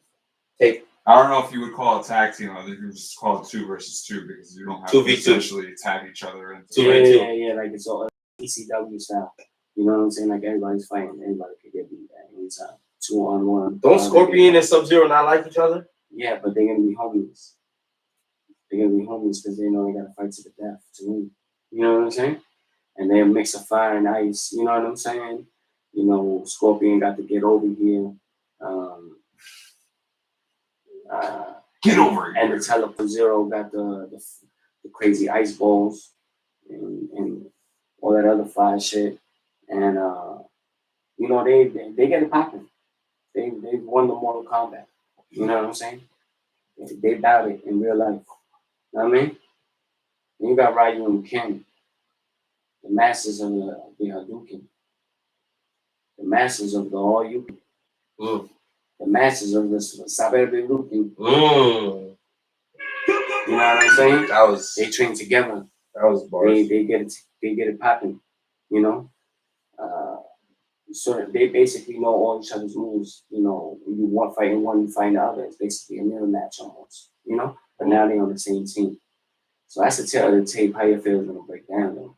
Tape. I don't know if you would call it tag team, or if you would just call it 2 versus 2 because you don't have to 2v2. essentially tag each other into Yeah, like it's all ECW style. You know what I'm saying? Like everybody's fighting. Everybody could get beat at any time. 2-on-1. Don't Scorpion and Sub-Zero not like each other? Yeah, but they're gonna be homies. They're gonna be homies because they know they gotta fight to the death to win. You know what I'm saying? And they're a mix of fire and ice. You know what I'm saying? You know, Scorpion got to get over here. Get over And here. the Teleport Zero got the crazy ice balls and all that other fire shit. And you know, they get it popping. They won the Mortal Kombat. You know what I'm saying? They battled it in real life. You know what I mean? Then you got Ryu and Ken, the masters of the Hadouken, the masters of the All You, the masters of the Saber Hadouken. You know what I'm saying? They train together. That was bars. They get it popping. You know. So they basically know all each other's moves. You know, you one fighting one, you fight the other. It's basically a mirror match almost. You know, but now they're on the same team. So that's the tail of the tape. How you feel is gonna break down though.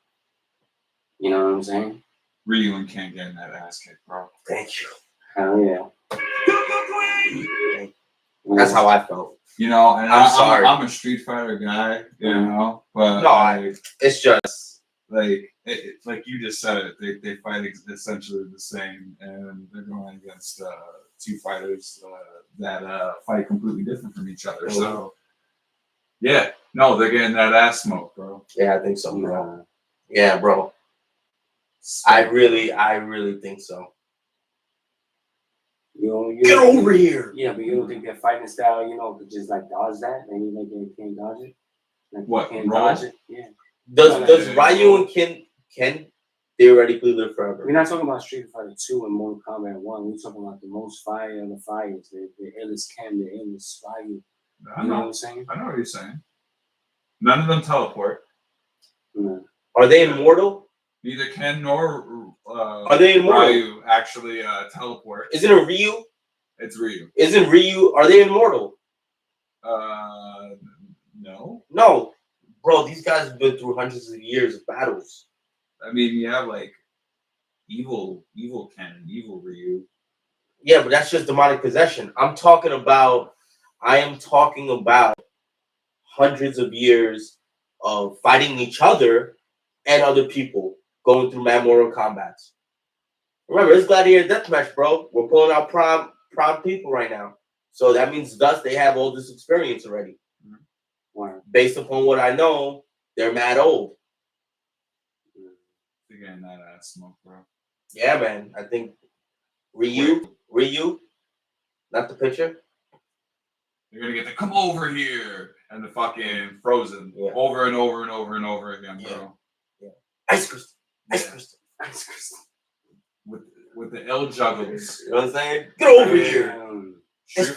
You know what I'm saying? Ryu and Ken getting that ass kicked, bro. Thank you. Hell yeah. That's how I felt. You know, and I'm sorry. I'm a Street Fighter guy, you know, but No, it's just like you just said it. They fight essentially the same, and they're going against 2 fighters that fight completely different from each other. So yeah, no, they're getting that ass smoke, bro. Yeah, I think so, bro. Yeah, bro. I really think so. You Get over here. Yeah, but you don't think their fighting style, you know, could just like dodge that, and you like they can't dodge it. Like What, can't roll? dodge it? Yeah. Does Ryu and Ken theoretically live forever? We're not talking about Street Fighter 2 and Mortal Kombat 1. We're talking about the most fire of the fires. The illest Ken, the illest Ryu. I You know what know. I'm saying? I know what you're saying. None of them teleport. No. Are they immortal? Neither Ken nor Are they immortal? Ryu actually teleport. Isn't it Ryu? It's Ryu. Isn't Ryu? Are they immortal? No. No, bro. These guys have been through hundreds of years of battles. I mean, you have like evil Ken, evil Ryu. Yeah, but that's just demonic possession. I am talking about hundreds of years of fighting each other and other people going through mad Mortal Kombats. Remember, it's Gladiator Deathmatch, bro. We're pulling out prime people right now. So that means thus they have all this experience already. Wow. Based upon what I know, they're mad old. They're getting that ass smoke, bro. Yeah, man. I think Ryu, not the picture. You're gonna get the come over here and the fucking frozen over and over and over and over again, bro. Yeah. Ice crystal. With the L juggles. You know what I'm saying? Get over here. Street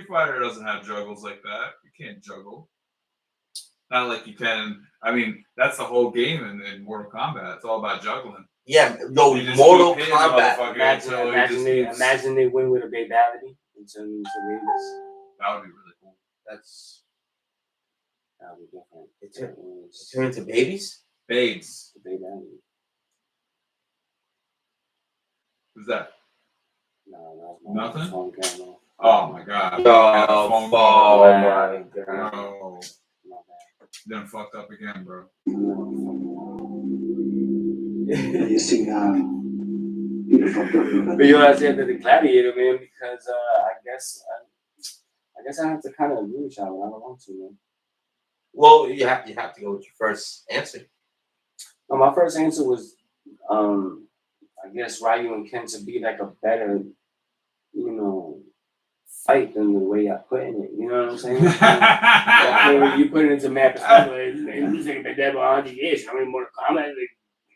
Fighter doesn't have juggles like that. You can't juggle. Not like you can. I mean, that's the whole game in Mortal Kombat. It's all about juggling. Yeah, no, You just Mortal keep hitting the Kombat. motherfucker Imagine they win with a babality into Vegas. That would be really cool. That would be different. It turn into babies? Babes. Babality. Who's that? No, Nothing? phone camera. Oh my god. Oh my god. Bro. You done fucked up again, bro. You see, You done fucked up, man. But you know, I said the gladiator, man, because I guess I have to kind of agree with y'all, but I don't want to, man. Well, you have to go with your first answer. No, my first answer was, I guess Ryu and Ken to be like a better, you know, fight than the way I put in it. You know what I'm saying? Like, you put it into mad perspective. Like, he's like, been dead for 100 years. I mean, Mortal Kombat, like,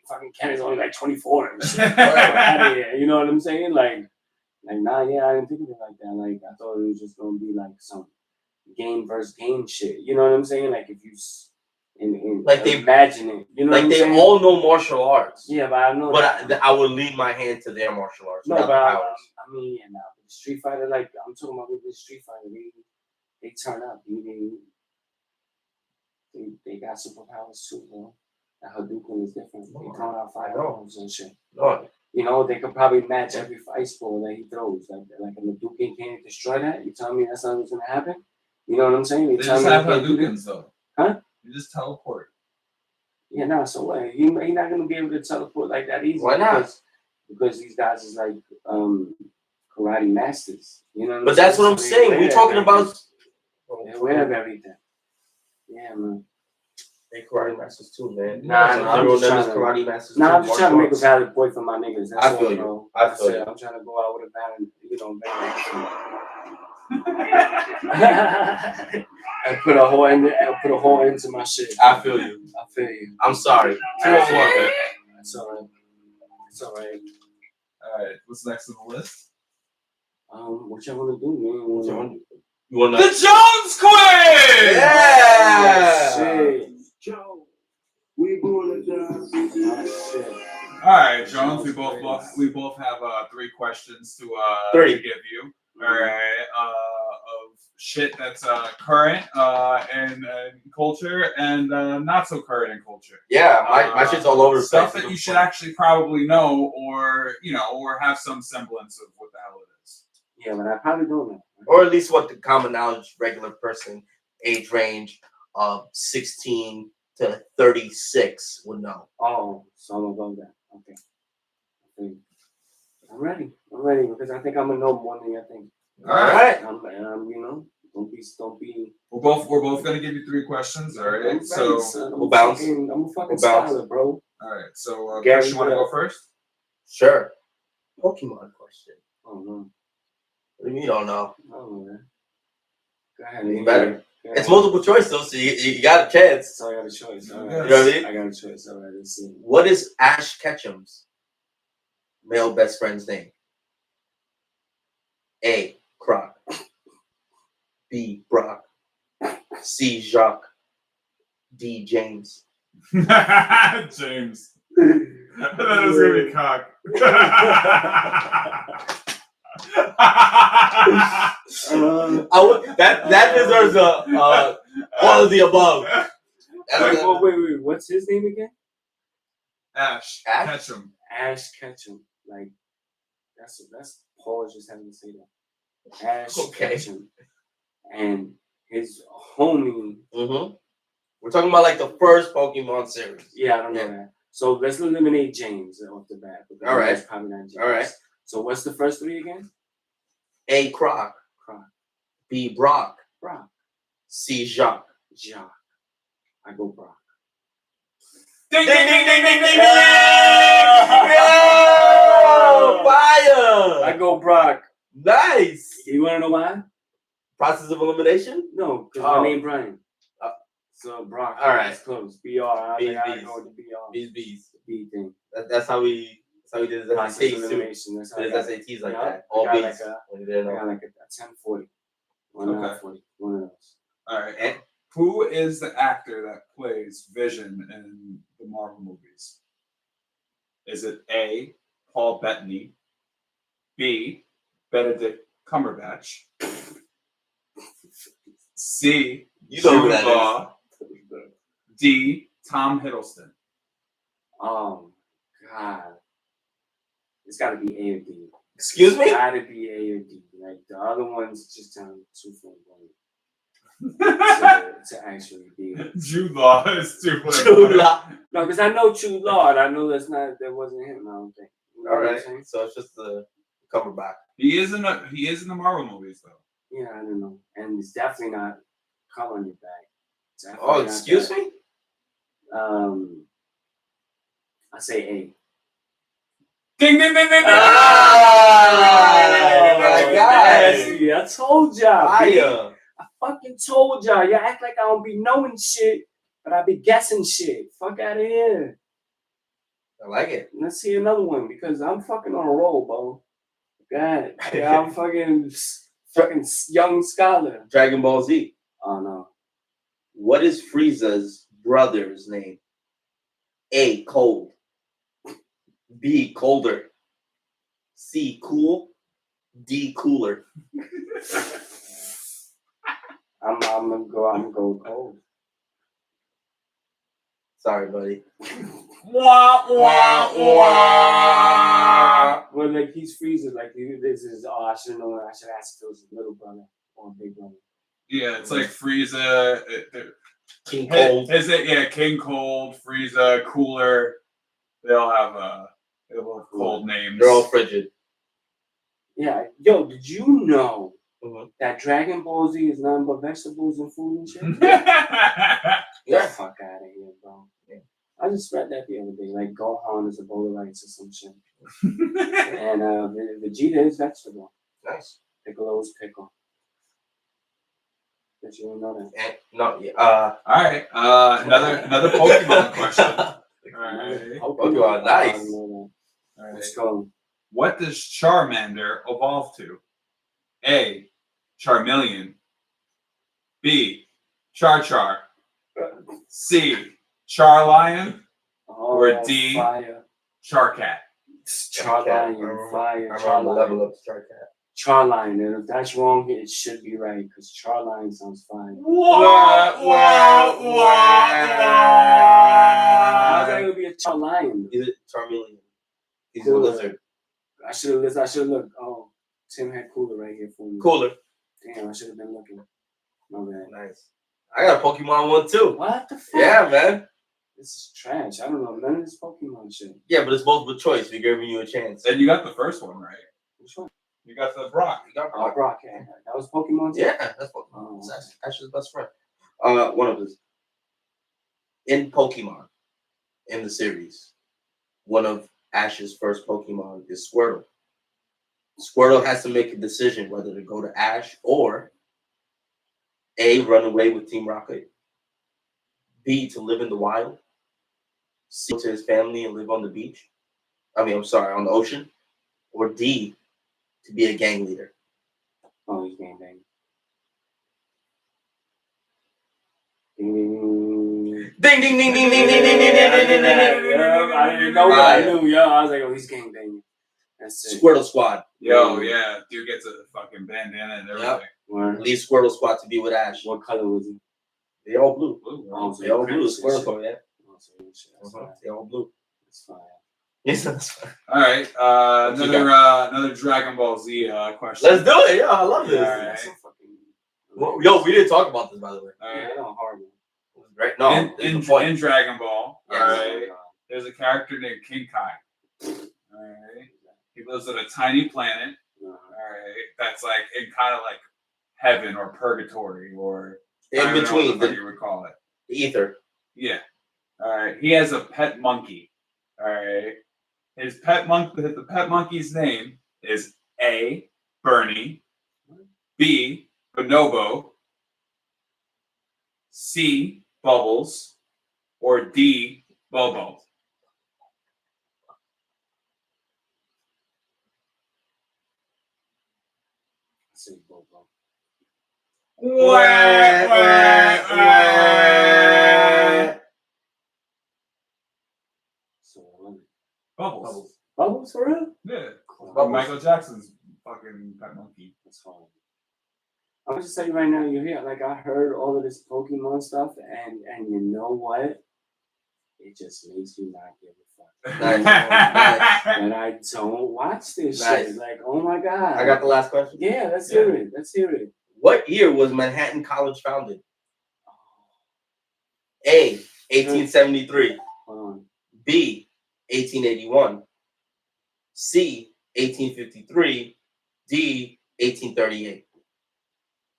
fucking Ken is only like 24 and shit. Out of here. You know what I'm saying? Like, nah, yeah, I didn't think of it like that. Like, I thought it was just gonna be like some game versus game shit. You know what I'm saying? Like, if you like they imagine it, you know, like what I'm they saying? all know martial arts. Yeah, but I know. But I would lead my hand to their martial arts. No, without but the powers. I mean, yeah, now Street Fighter, like I'm talking about with the Street Fighter, they turn up. They got superpowers too, bro. That Hadouken is different. They throwing out firearms and shit. No. You know, they could probably match every ice ball that he throws. Like a Hadouken can't destroy that. You tell me that's not what's gonna happen? You know what I'm saying? They just have Hadoukens though. Huh? You just teleport. Yeah, nah, so what? You're not gonna be able to teleport like that easy. Why not? Because these guys is like karate masters. You know what But that's what I'm saying. We're talking about they're aware of everything. Yeah, man. they karate masters too, man. Nah, I'm just trying to- karate masters. Nah, too, I'm just trying to make a martial valid point for my niggas. That's I feel all, you. bro. I That's feel it. you. I'm trying to go out with a valid, and put a whole end to my shit. I feel you. I feel you. I'm sorry. That's all right. It's all right. It's all right. All right, what's next on the list? What y'all wanna do, man? You wanna? The Jones Quiz. Yeah. Shit. Joe, we going to die. Shit. All right, Jones. We both have 3 questions to Three. give you. All right, of shit that's current in culture and not so current in culture. Yeah, my shit's all over the Stuff place. that you should actually probably know, or or have some semblance of what the hell it is. Yeah, but I probably don't know. Or at least what the common knowledge regular person age range of 16 to 36 would know. Oh, so I'm gonna go there. Okay. I'm ready because I think I'm gonna know more than you think. All right. You know, don't be. We're both gonna give you 3 questions. All right. I'm So ready, son. we'll bounce. I'm a fucking We'll bounce. scholar, bro. all right. So Gary, Chris, you want to go first? Sure. Pokemon question. Oh no. What do you mean you don't know? Oh man. Go ahead. Even better. Go ahead. It's multiple choice though, so you got a chance. So I got a choice. All You right. know what I mean? I got a choice. All right. Let's see. What is Ash Ketchum's male best friend's name? A. Croc. B. Brock. C. Jacques. D. James. James. That is gonna be cock. That deserves all of the above. Wait. What's his name again? Ash. Ash? Ketchum. Ash Ketchum. Like that's Paul just having to say that. Ash Okay. Ketchum. And his homie. Mm-hmm. We're talking about like the first Pokemon series. Yeah, I don't know that. So let's eliminate James off the bat. All right. That's probably not James. All right. So what's the first 3 again? A. Croc. Croc. B. Brock. Brock. C. Jacques. Jacques. I go Brock. Ding ding ding ding ding ding. Yo! Fire! I go Brock. Nice. You want to know why? Process of elimination? No, because Oh. my name Brian. So Brock. All right. It's close. BR. I Bees, gotta bees. go with the BR. Bees. B thing. That's how we did his Process SATs too. elimination. That's how I Did got, his SATs like Yeah, that. All I got bees. like When you didn't I know. got like a 1040. Okay. 40. One of those. All right. Who is the actor that plays Vision in the Marvel movies? Is it A. Paul Bettany, B. Benedict Cumberbatch, C. You know who that Jude Law, D. Tom Hiddleston? Oh God. It's gotta be A or D. Excuse me? It's gotta be A or D. Like the other ones just sound too flamboyant. to actually be. Jude Law is too Jude Law. No, because I know True Law, and I know that wasn't him. I don't think. You know All what I'm right. saying? So it's just the cover back. He is in the Marvel movies though. Yeah, I don't know. And it's definitely not color on your back. Definitely Oh, not excuse that. me? I say A. Ding ding ding ding. Ah, my God. Nasty. I told y'all. B. Fire. I fucking told y'all. Y'all act like I don't be knowing shit, but I be guessing shit. Fuck out of here. I like it. Let's see another one because I'm fucking on a roll, bro. God, yeah, I'm fucking young scholar. Dragon Ball Z. Oh no. What is Frieza's brother's name? A. Cold. B. Colder. C. Cool. D. Cooler. I'm gonna go cold. Sorry, buddy. Wah wah wah. Well, like he's freezing. Like this is. Oh, I should know. I should ask if it was his little brother or big brother. Yeah, it's like Frieza. King Cold. Is it? Yeah, King Cold, Frieza, Cooler. They all have cold names. They're all frigid. Yeah. Yo, did you know Mhm. that Dragon Ball Z is nothing but vegetables and food and shit? Yeah. Fuck out of here, bro. Yeah. I just read that the other day. Like Gohan is a bowl of rice or some shit, and Vegeta is vegetable. Nice. Piccolo's pickle. Did you know that? And, no, yeah. All right. Another Pokemon question. All right. Pokemon, nice. I know All that. right. Let's go. What does Charmander evolve to? A. Charmeleon. B. Char. C. Charlion. Or D. Fire. Charcat. Charlion. Fire. I'm on the level Charlion. up Starcat. Charlion. And if that's wrong, it should be right because Charlion sounds fine. Wah, wah, How's that wah. gonna be a Charlion? Is it Charmeleon? He's Cooler. a lizard. I should have looked. Oh, Tim had Cooler right here for me. Cooler. Damn, I should have been looking. My bad. Nice. I got a Pokemon one too. What the fuck? Yeah, man. This is trash. I don't know none of this Pokemon shit. Yeah, but it's multiple choice. We're giving you a chance. And you got the first one right. Which one? You got the Brock. You got Oh, Brock. Yeah. That was Pokemon too? Yeah, that's Pokemon. Oh. It's Ash's best friend. One of his. In Pokemon, in the series, one of Ash's first Pokemon is Squirtle. Squirtle has to make a decision whether to go to Ash or A, run away with Team Rocket, B, to live in the wild, C, to his family and live on the beach. On the ocean, or D, to be a gang leader. Oh, he's gang bang. Ding, Ding, ding, ding, ding, ding, ding, ding, ding, ding, ding, ding, ding. I didn't know, but I knew. Yo, I was like, oh, he's gang banging. That's it. Squirtle Squad. Yo, yeah. Dude gets a fucking bandana and everything. Yep. Word. Leave Squirtle Squad to be with Ash. What color was he? They all blue. Oh, so They all he blue. Prince and Squirtle shit. Squad, yeah. Oh, so he shit. That's fine. They all blue. That's fine. Yes, that's fine. All right. What you Another Dragon Ball Z question. Let's do it. Yeah, I love this. All right. That's so fucking. Well, yo, we didn't talk about this, by the way. All Yeah, right. I know horrible. It was great. No, in the point. Dragon Ball, Yes. all right, there's a character named King Kai. All right. He lives on a tiny planet. All right. That's like in kind of like heaven or purgatory or I In don't know between what the fuck the you would call it. ether. Yeah. All right. He has a pet monkey. All right. His pet monkey. The pet monkey's name is A. Bernie, B. Bonobo, C. Bubbles, or D. Bobo. Say Bobo. So Bubbles. Bubbles for real? Yeah. Bubbles. Michael Jackson's fucking pet monkey. That's fine. I'm gonna just tell you right now, you're here. Like I heard all of this Pokemon stuff, and you know what? It just makes me not give a fuck. Nice. And I don't watch this Nice. shit. Like, oh my god. I got the last question. Yeah, let's hear it. Let's hear it. What year was Manhattan College founded? A. 1873. Hold on. B. 1881. C, 1853, D, 1838.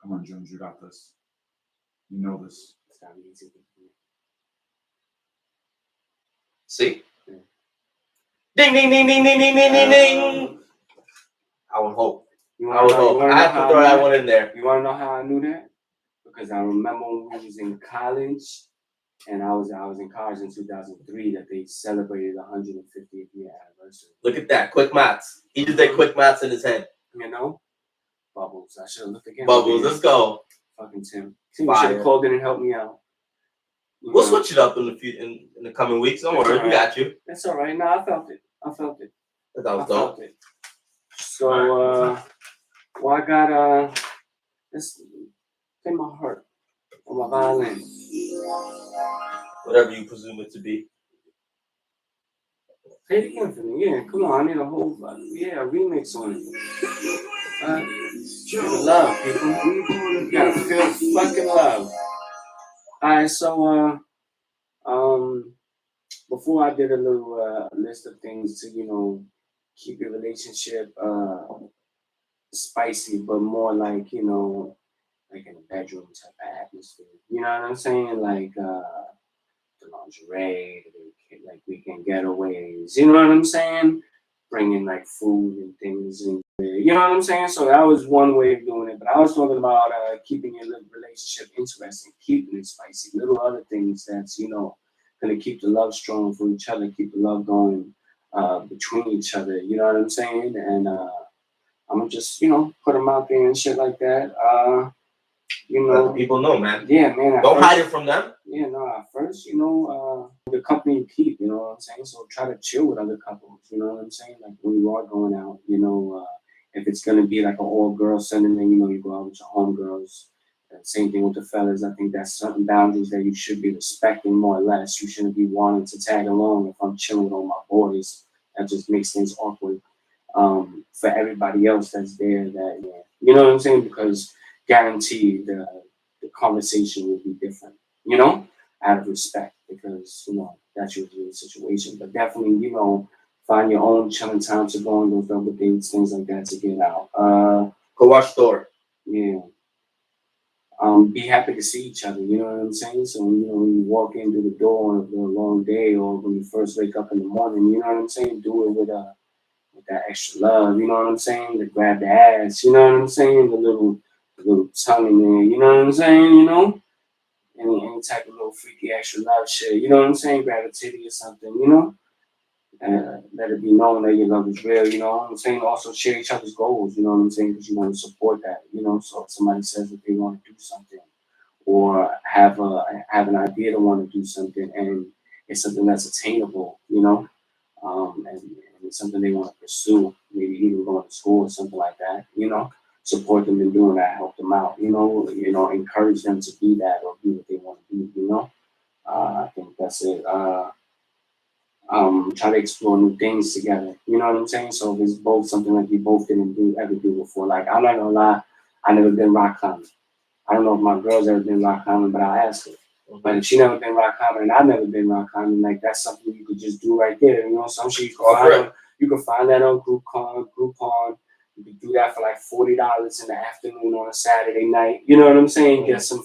Come on, Jones, you got this. You know this. It's gotta be 1853. See? Ding, ding, ding, ding, ding, ding, ding, ding, ding. I would hope. I would hope. I have to throw that one in there. You want to know how I knew that? Because I remember when we was in college, and I was in college in 2003, that they celebrated the 150th year anniversary. Look at that. Quick maths. He just did quick maths in his head. You know? Bubbles. I should have looked again. Bubbles, let's go. Fucking Tim. Tim should have called in and helped me out. We'll switch it up in the coming weeks. Don't worry, we got you. That's all right. No, I felt it. That was dope. So, well, I got let's play my heart on my violin. Whatever you presume it to be. Play it again for me. Yeah, come on. I need a whole remix on it. Love, people. You gotta feel fucking love. Alright, so before I did a little list of things to, you know, keep your relationship spicy, but more like, you know, like in a bedroom type of atmosphere. You know what I'm saying? Like the lingerie, like weekend getaways. You know what I'm saying? Bringing like food and things in. You know what I'm saying? So that was one way of doing it. But I was talking about keeping your relationship interesting, keeping it spicy, little other things that's, you know, going to keep the love strong for each other, keep the love going between each other. You know what I'm saying? And I'm going to just, you know, put them out there and shit like that. You know, let the people know, man. Yeah, man. Don't hide it from them. Yeah, no, at first, you know, the company you keep, you know what I'm saying? So try to chill with other couples, you know what I'm saying? Like when you are going out, you know, if it's going to be like an all-girl setting, then, you know, you go out with your homegirls. Same thing with the fellas. I think that's certain boundaries that you should be respecting more or less. You shouldn't be wanting to tag along if I'm chilling with all my boys. That just makes things awkward for everybody else that's there. That, yeah, you know what I'm saying? Because guaranteed the conversation will be different, you know, out of respect, because, you know, that's usually the situation. But definitely, you know, find your own chilling time to go on those double dates, things like that to get out. Go watch Thor. Yeah. Be happy to see each other, you know what I'm saying? So, you know, when you walk in through the door after a long day, or when you first wake up in the morning, you know what I'm saying? Do it with that extra love, you know what I'm saying? To grab the ass, you know what I'm saying? The little tongue in there, you know what I'm saying? You know? Any type of little freaky extra love shit, you know what I'm saying? Grab a titty or something, you know? Let it be known that your love is real, you know what I'm saying? Also share each other's goals, you know what I'm saying? Because you want to support that, you know? So if somebody says that they want to do something, or have an idea to want to do something, and it's something that's attainable, you know? And it's something they want to pursue, maybe even going to school or something like that, you know? Support them in doing that, help them out, you know, encourage them to be that or be what they want to be, you know? I think that's it. Try to explore new things together, you know what I'm saying? So if it's both something like we both didn't ever do before, like I'm not gonna lie, I never been rock climbing. I don't know if my girl's ever been rock climbing, but I'll ask her. But if she never been rock climbing and I've never been rock climbing, like that's something you could just do right there, you know? Some shit you can find that on Groupon. You can do that for like $40 in the afternoon on a Saturday night. You know what I'm saying? Get some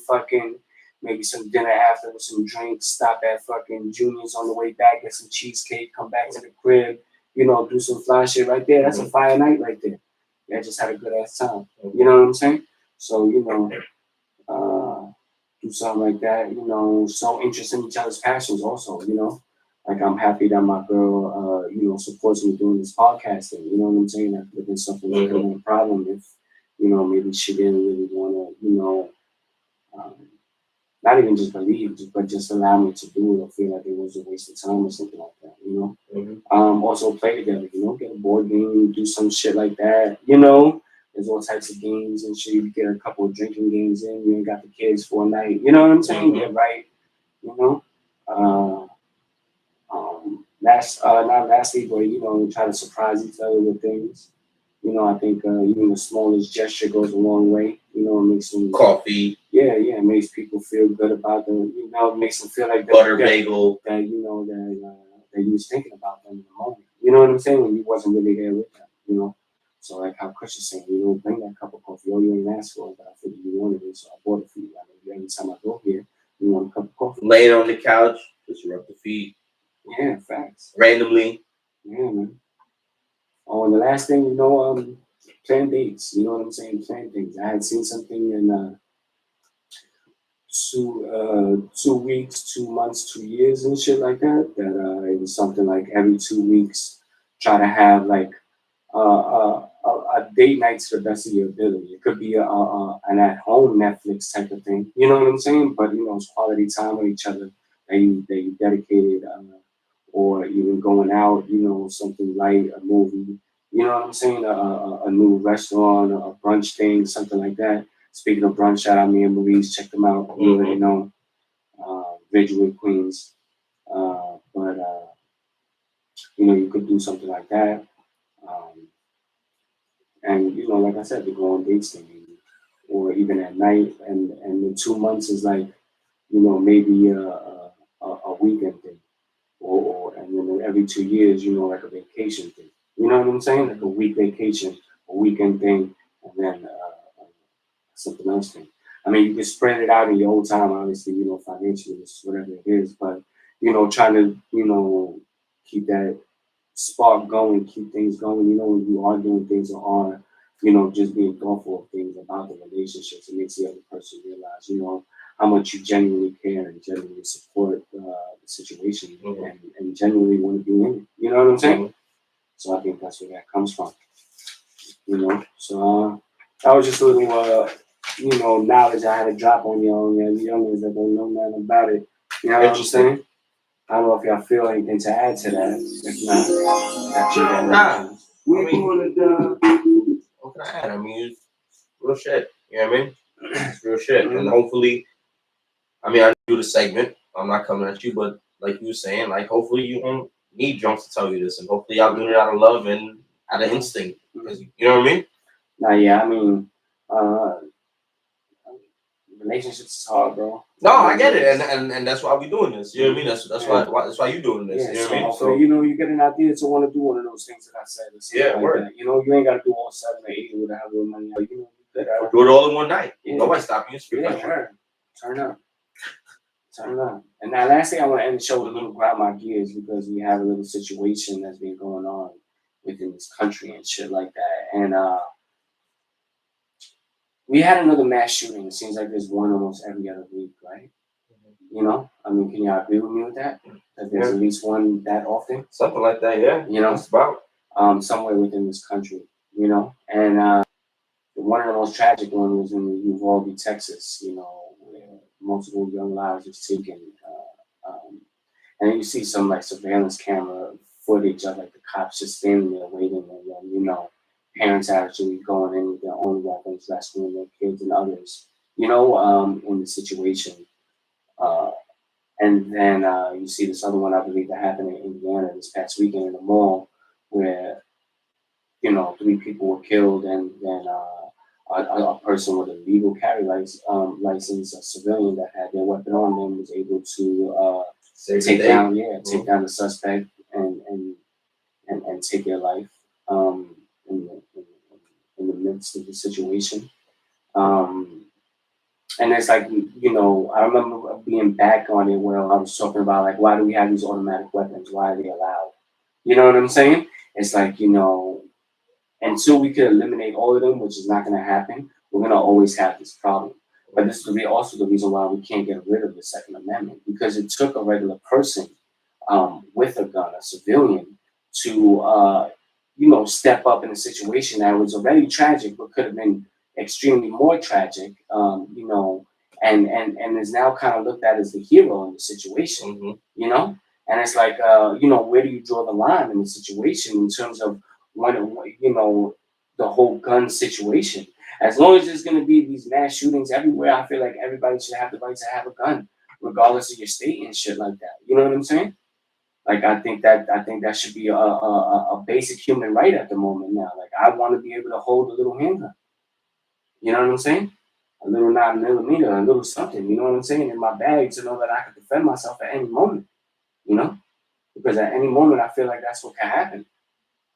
maybe some dinner after with some drinks, stop at fucking Junior's on the way back, get some cheesecake, come back to the crib, you know, do some fly shit right there. That's a fire night right there. Yeah, just had a good ass time. You know what I'm saying? So, you know, do something like that, you know, so interested in each other's passions also, you know. Like I'm happy that my girl, you know, supports me doing this podcasting. You know what I'm saying? That could have been something that could have been a problem if, you know, maybe she didn't really want to, you know, not even just believe, but just allow me to do it or feel like it was a waste of time or something like that, you know? Also play together, you know, get a board game, do some shit like that, you know? There's all types of games and shit. You get a couple of drinking games in, you ain't got the kids for a night, you know what I'm saying? Get right, you know? Lastly, but, you know, try to surprise each other with things. You know, I think even the smallest gesture goes a long way. You know, it makes them coffee. Yeah, it makes people feel good about them. You know, it makes them feel like butter bagel. That you know that you was thinking about them in the moment. You You know what I'm saying? When you wasn't really there with them, you know. So like how Chris is saying, you know, bring that cup of coffee. Oh, you ain't asked for it, but I figured you wanted it, so I bought it for you. I mean, every time I go here, you want a cup of coffee. Laying on the couch, just rub the feet. Yeah, facts. Randomly. Yeah, man. Oh, and the last thing, you know, plan dates. You know what I'm saying? Plan things. I had seen something in 2 weeks, 2 months, 2 years, and shit like that. That it was something like every 2 weeks, try to have like a date night to the best of your ability. It could be an at-home Netflix type of thing. You know what I'm saying? But you know, it's quality time with each other that you dedicated, or even going out. You know, something light, a movie. You know what I'm saying? A new restaurant, a brunch thing, something like that. Speaking of brunch, shout out me and Maurice. Check them out. You already know. Ridgewood, Queens. But you know, you could do something like that. Um, and you know, like I said, to go on dates maybe, or even at night. And the 2 months is like, you know, maybe a weekend thing, or and then every 2 years, you know, like a vacation thing. You know what I'm saying? Like a week vacation, a weekend thing, and then something else thing. I mean, you can spread it out in your own time, obviously, you know, financially, whatever it is, but you know, trying to, you know, keep that spark going, keep things going, you know, when you are doing things or are, you know, just being thoughtful of things about the relationships, it makes the other person realize, you know, how much you genuinely care and genuinely support the situation and genuinely want to be in it. You know what I'm saying? So I think that's where that comes from. You know, so that was just a little, you know, knowledge I had to drop on y'all, you youngins that don't know nothing about it. You know what I'm saying? I don't know if y'all feel anything to add to that. If not, that's your I mean, what can I add? I mean, it's real shit. You know what I mean? It's real shit. And hopefully, I mean, I do the segment. I'm not coming at you, but like you were saying, like, hopefully you don't need Jones to tell you this. And hopefully y'all doing it out of love and out of instinct. Because, you know what I mean? Nah, yeah, I mean, relationships is hard, bro. No, I get it, and that's why we doing this. You know what I mean? That's why you doing this. Yeah, you know so what I mean? hopefully, you know, you get an idea to want to do one of those things that I said. Or something like word. that. You know, you ain't got to do all 7 or 8 or whatever money. You know, you could do it all in one night. Yeah. Nobody's stopping you. It's free country. Turn up. Turn up. And now, last thing I want to end the show with a little grind my gears because we have a little situation that's been going on within this country and shit like that. And we had another mass shooting. It seems like there's one almost every other week, right? You know, I mean, can y'all agree with me with that? That there's at least one that often? Something like that, yeah. You know, it's about somewhere within this country, you know. And one of the most tragic ones was in Uvalde, Texas, you know, where multiple young lives was taken. And you see some like surveillance camera footage of like the cops just standing there waiting, and then, you know, parents actually going in with their own weapons, rescuing their kids and others, you know, in the situation. And then you see this other one, I believe, that happened in Indiana this past weekend in the mall, where, you know, 3 people were killed, and then a person with a legal carry license, a civilian that had their weapon on them, was able to take down the suspect and take their life in the midst of the situation. And it's like, you know, I remember being back on it where I was talking about, like, why do we have these automatic weapons? Why are they allowed? You know what I'm saying? It's like, you know, until we can eliminate all of them, which is not going to happen, we're going to always have this problem. But this would be also the reason why we can't get rid of the Second Amendment, because it took a regular person with a gun, a civilian, to, you know, step up in a situation that was already tragic, but could have been extremely more tragic, you know, and is now kind of looked at as the hero in the situation, you know? And it's like, you know, where do you draw the line in the situation in terms of when, you know, the whole gun situation? As long as there's going to be these mass shootings everywhere, I feel like everybody should have the right to have a gun, regardless of your state and shit like that. You know what I'm saying? Like, I think that should be a basic human right at the moment now. Like, I want to be able to hold a little handgun. You know what I'm saying? A little 9mm, a little something. You know what I'm saying? In my bag to know that I can defend myself at any moment. You know, because at any moment I feel like that's what can happen.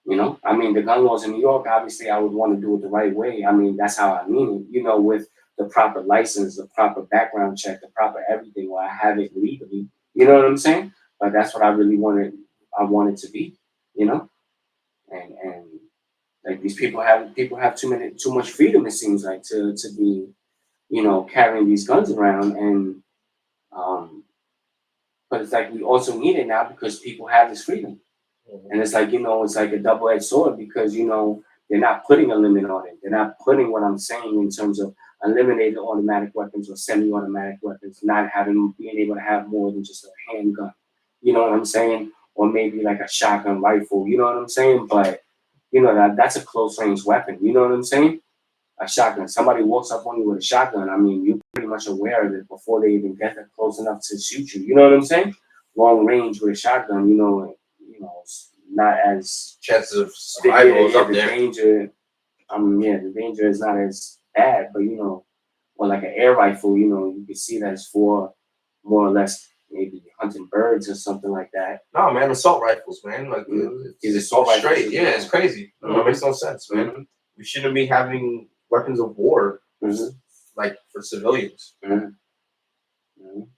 You know, I mean, the gun laws in New York, obviously, I would want to do it the right way. I mean, that's how I mean it, you know, with the proper license, the proper background check, the proper everything, where I have it legally. You know what I'm saying? But that's what I really wanted. I wanted to be, you know, and like these people have too much freedom. It seems like to be, you know, carrying these guns around, and but it's like we also need it now because people have this freedom. And it's like, you know, it's like a double-edged sword because, you know, they're not putting a limit on it. They're not putting what I'm saying in terms of eliminated automatic weapons or semi-automatic weapons, not being able to have more than just a handgun. You know what I'm saying? Or maybe like a shotgun rifle. You know what I'm saying? But, you know, that's a close-range weapon. You know what I'm saying? A shotgun. Somebody walks up on you with a shotgun. I mean, you're pretty much aware of it before they even get that close enough to shoot you. You know what I'm saying? Long range with a shotgun, you know, it's not as chances of survival is up the there. danger. The danger is not as bad, but you know, or like an air rifle, you know, you can see that it's for more or less maybe hunting birds or something like that. No, man, assault rifles, man. Like These assault rifles, straight. Yeah, it's crazy. It makes no sense, man. We shouldn't be having weapons of war like for civilians.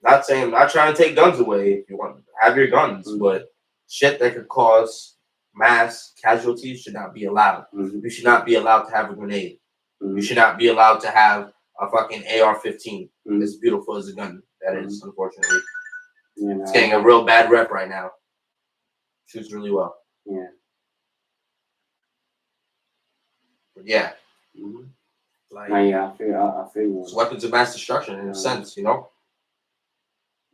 Not trying to take guns away. If you want to have your guns, but shit that could cause mass casualties should not be allowed. You should not be allowed to have a grenade. You should not be allowed to have a fucking AR-15. As beautiful as a gun that is, unfortunately. It's getting a real bad rep right now. Shoots really well. Yeah. But yeah. Like, I feel it's weapons of mass destruction in a sense, you know?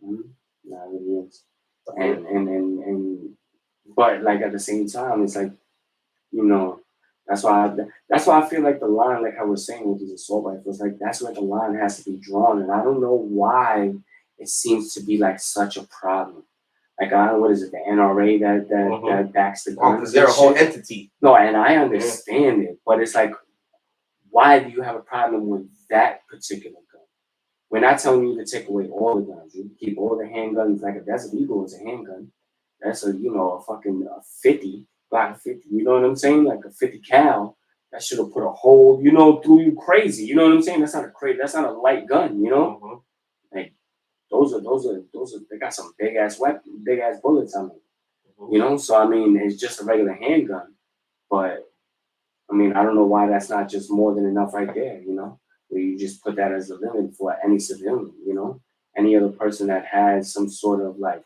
Yeah, it really is. And but like at the same time, it's like, you know, that's why I feel like the line, like I was saying with these assault rifles, like that's where the line has to be drawn, and I don't know why it seems to be like such a problem. Like I don't know, what is it, the NRA that backs the guns? Because they're a whole entity. No, and I understand it, but it's like, why do you have a problem with that particular gun? We're not telling you to take away all the guns. You keep all the handguns. Like a Desert Eagle is a handgun. That's a fucking 50, Glock 50. You know what I'm saying? Like a 50 cal. That should have put a hole, you know, through you crazy. You know what I'm saying? That's not a light gun. You know, like those are. They got some big ass bullets on them. You know, so I mean, it's just a regular handgun, but I mean, I don't know why that's not just more than enough right there. You know. Where you just put that as a limit for any civilian, you know, any other person that has some sort of like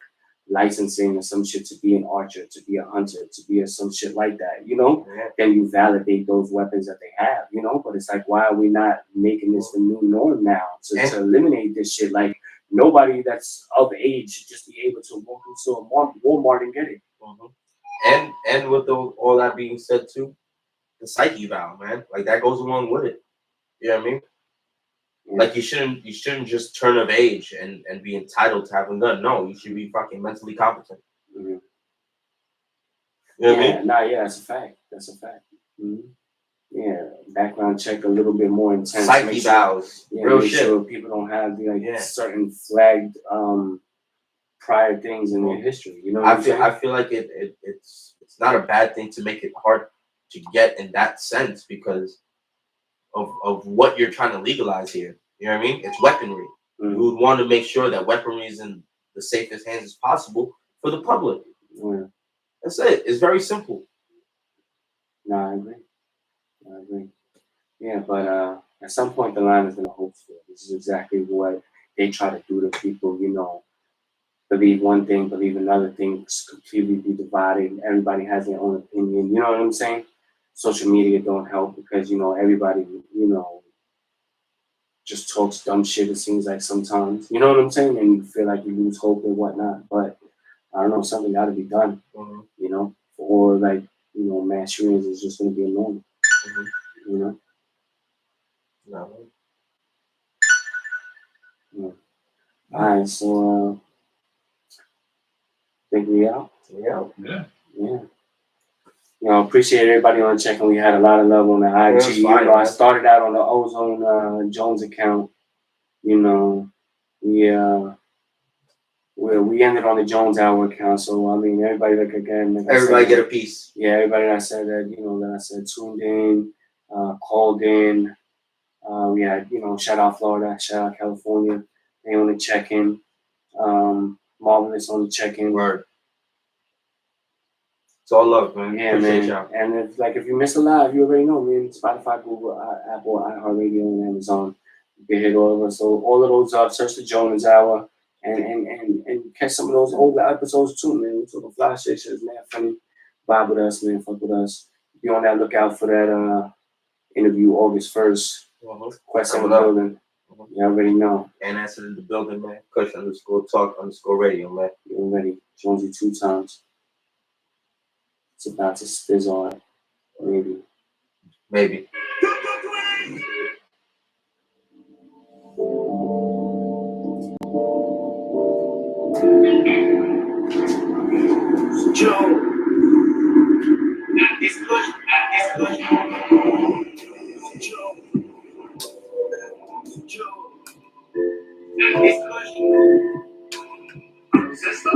licensing or some shit to be an archer, to be a hunter, to be some shit like that, you know, then you validate those weapons that they have, you know. But it's like, why are we not making this the new norm now to eliminate this shit? Like nobody that's of age should just be able to walk into a Walmart and get it. And with all that being said too, the psyche vow, man, like that goes along with it. You know what I mean? Like you shouldn't just turn of age and be entitled to have a gun. No, you should be fucking mentally competent. You know what I mean? That's a fact. That's a fact. Yeah, background check a little bit more intense. Psyche vows, real shit. Sure people don't have certain flagged prior things in their history. You know what I feel like it's not a bad thing to make it hard to get in that sense because of what you're trying to legalize here. You know what I mean? It's weaponry. You would want to make sure that weaponry is in the safest hands as possible for the public. That's it. It's very simple. No, I agree. Yeah, but at some point the line is going to hold still. This is exactly what they try to do to people, you know. Believe one thing, believe another thing, completely be divided. Everybody has their own opinion. You know what I'm saying? Social media don't help because, you know, everybody, you know, just talks dumb shit, it seems like sometimes. You know what I'm saying? And you feel like you lose hope and whatnot. But I don't know, something got to be done, you know? Or like, you know, mass shootings is just going to be a norm, you know? Yeah. All right, so I think we out. Yeah. You know, appreciate everybody on checking. We had a lot of love on the IG. You know, I started out on the Ozone Jones account. You know, we ended on the Jones Hour account. So I mean, everybody like I Everybody said, get a piece. yeah, everybody that said that, that I said tuned in, called in. We had, shout out Florida, shout out California. They on the check-in. Marvelous on the check-in. Word. It's all love, man. Yeah, Appreciate man. y'all. And if you missed a live, you already know, man. Spotify, Google, Apple, iHeartRadio, and Amazon. You can hit all of us. So all of those up. Search the Jonas Hour and catch some of those older episodes too, man. We talking fly shit, shit is mad funny. Vibe with us, man. Fuck with us. Be on that lookout for that interview August 1st. Quest in the building. You already know. And that's in the building, man. Kush_talk_radio, man. You already. Jonesy 2 times. It's about to fizz on. Maybe. Maybe. Joe. It's Kush. It's Kush. Joe. Joe. It's Kush. Zesto.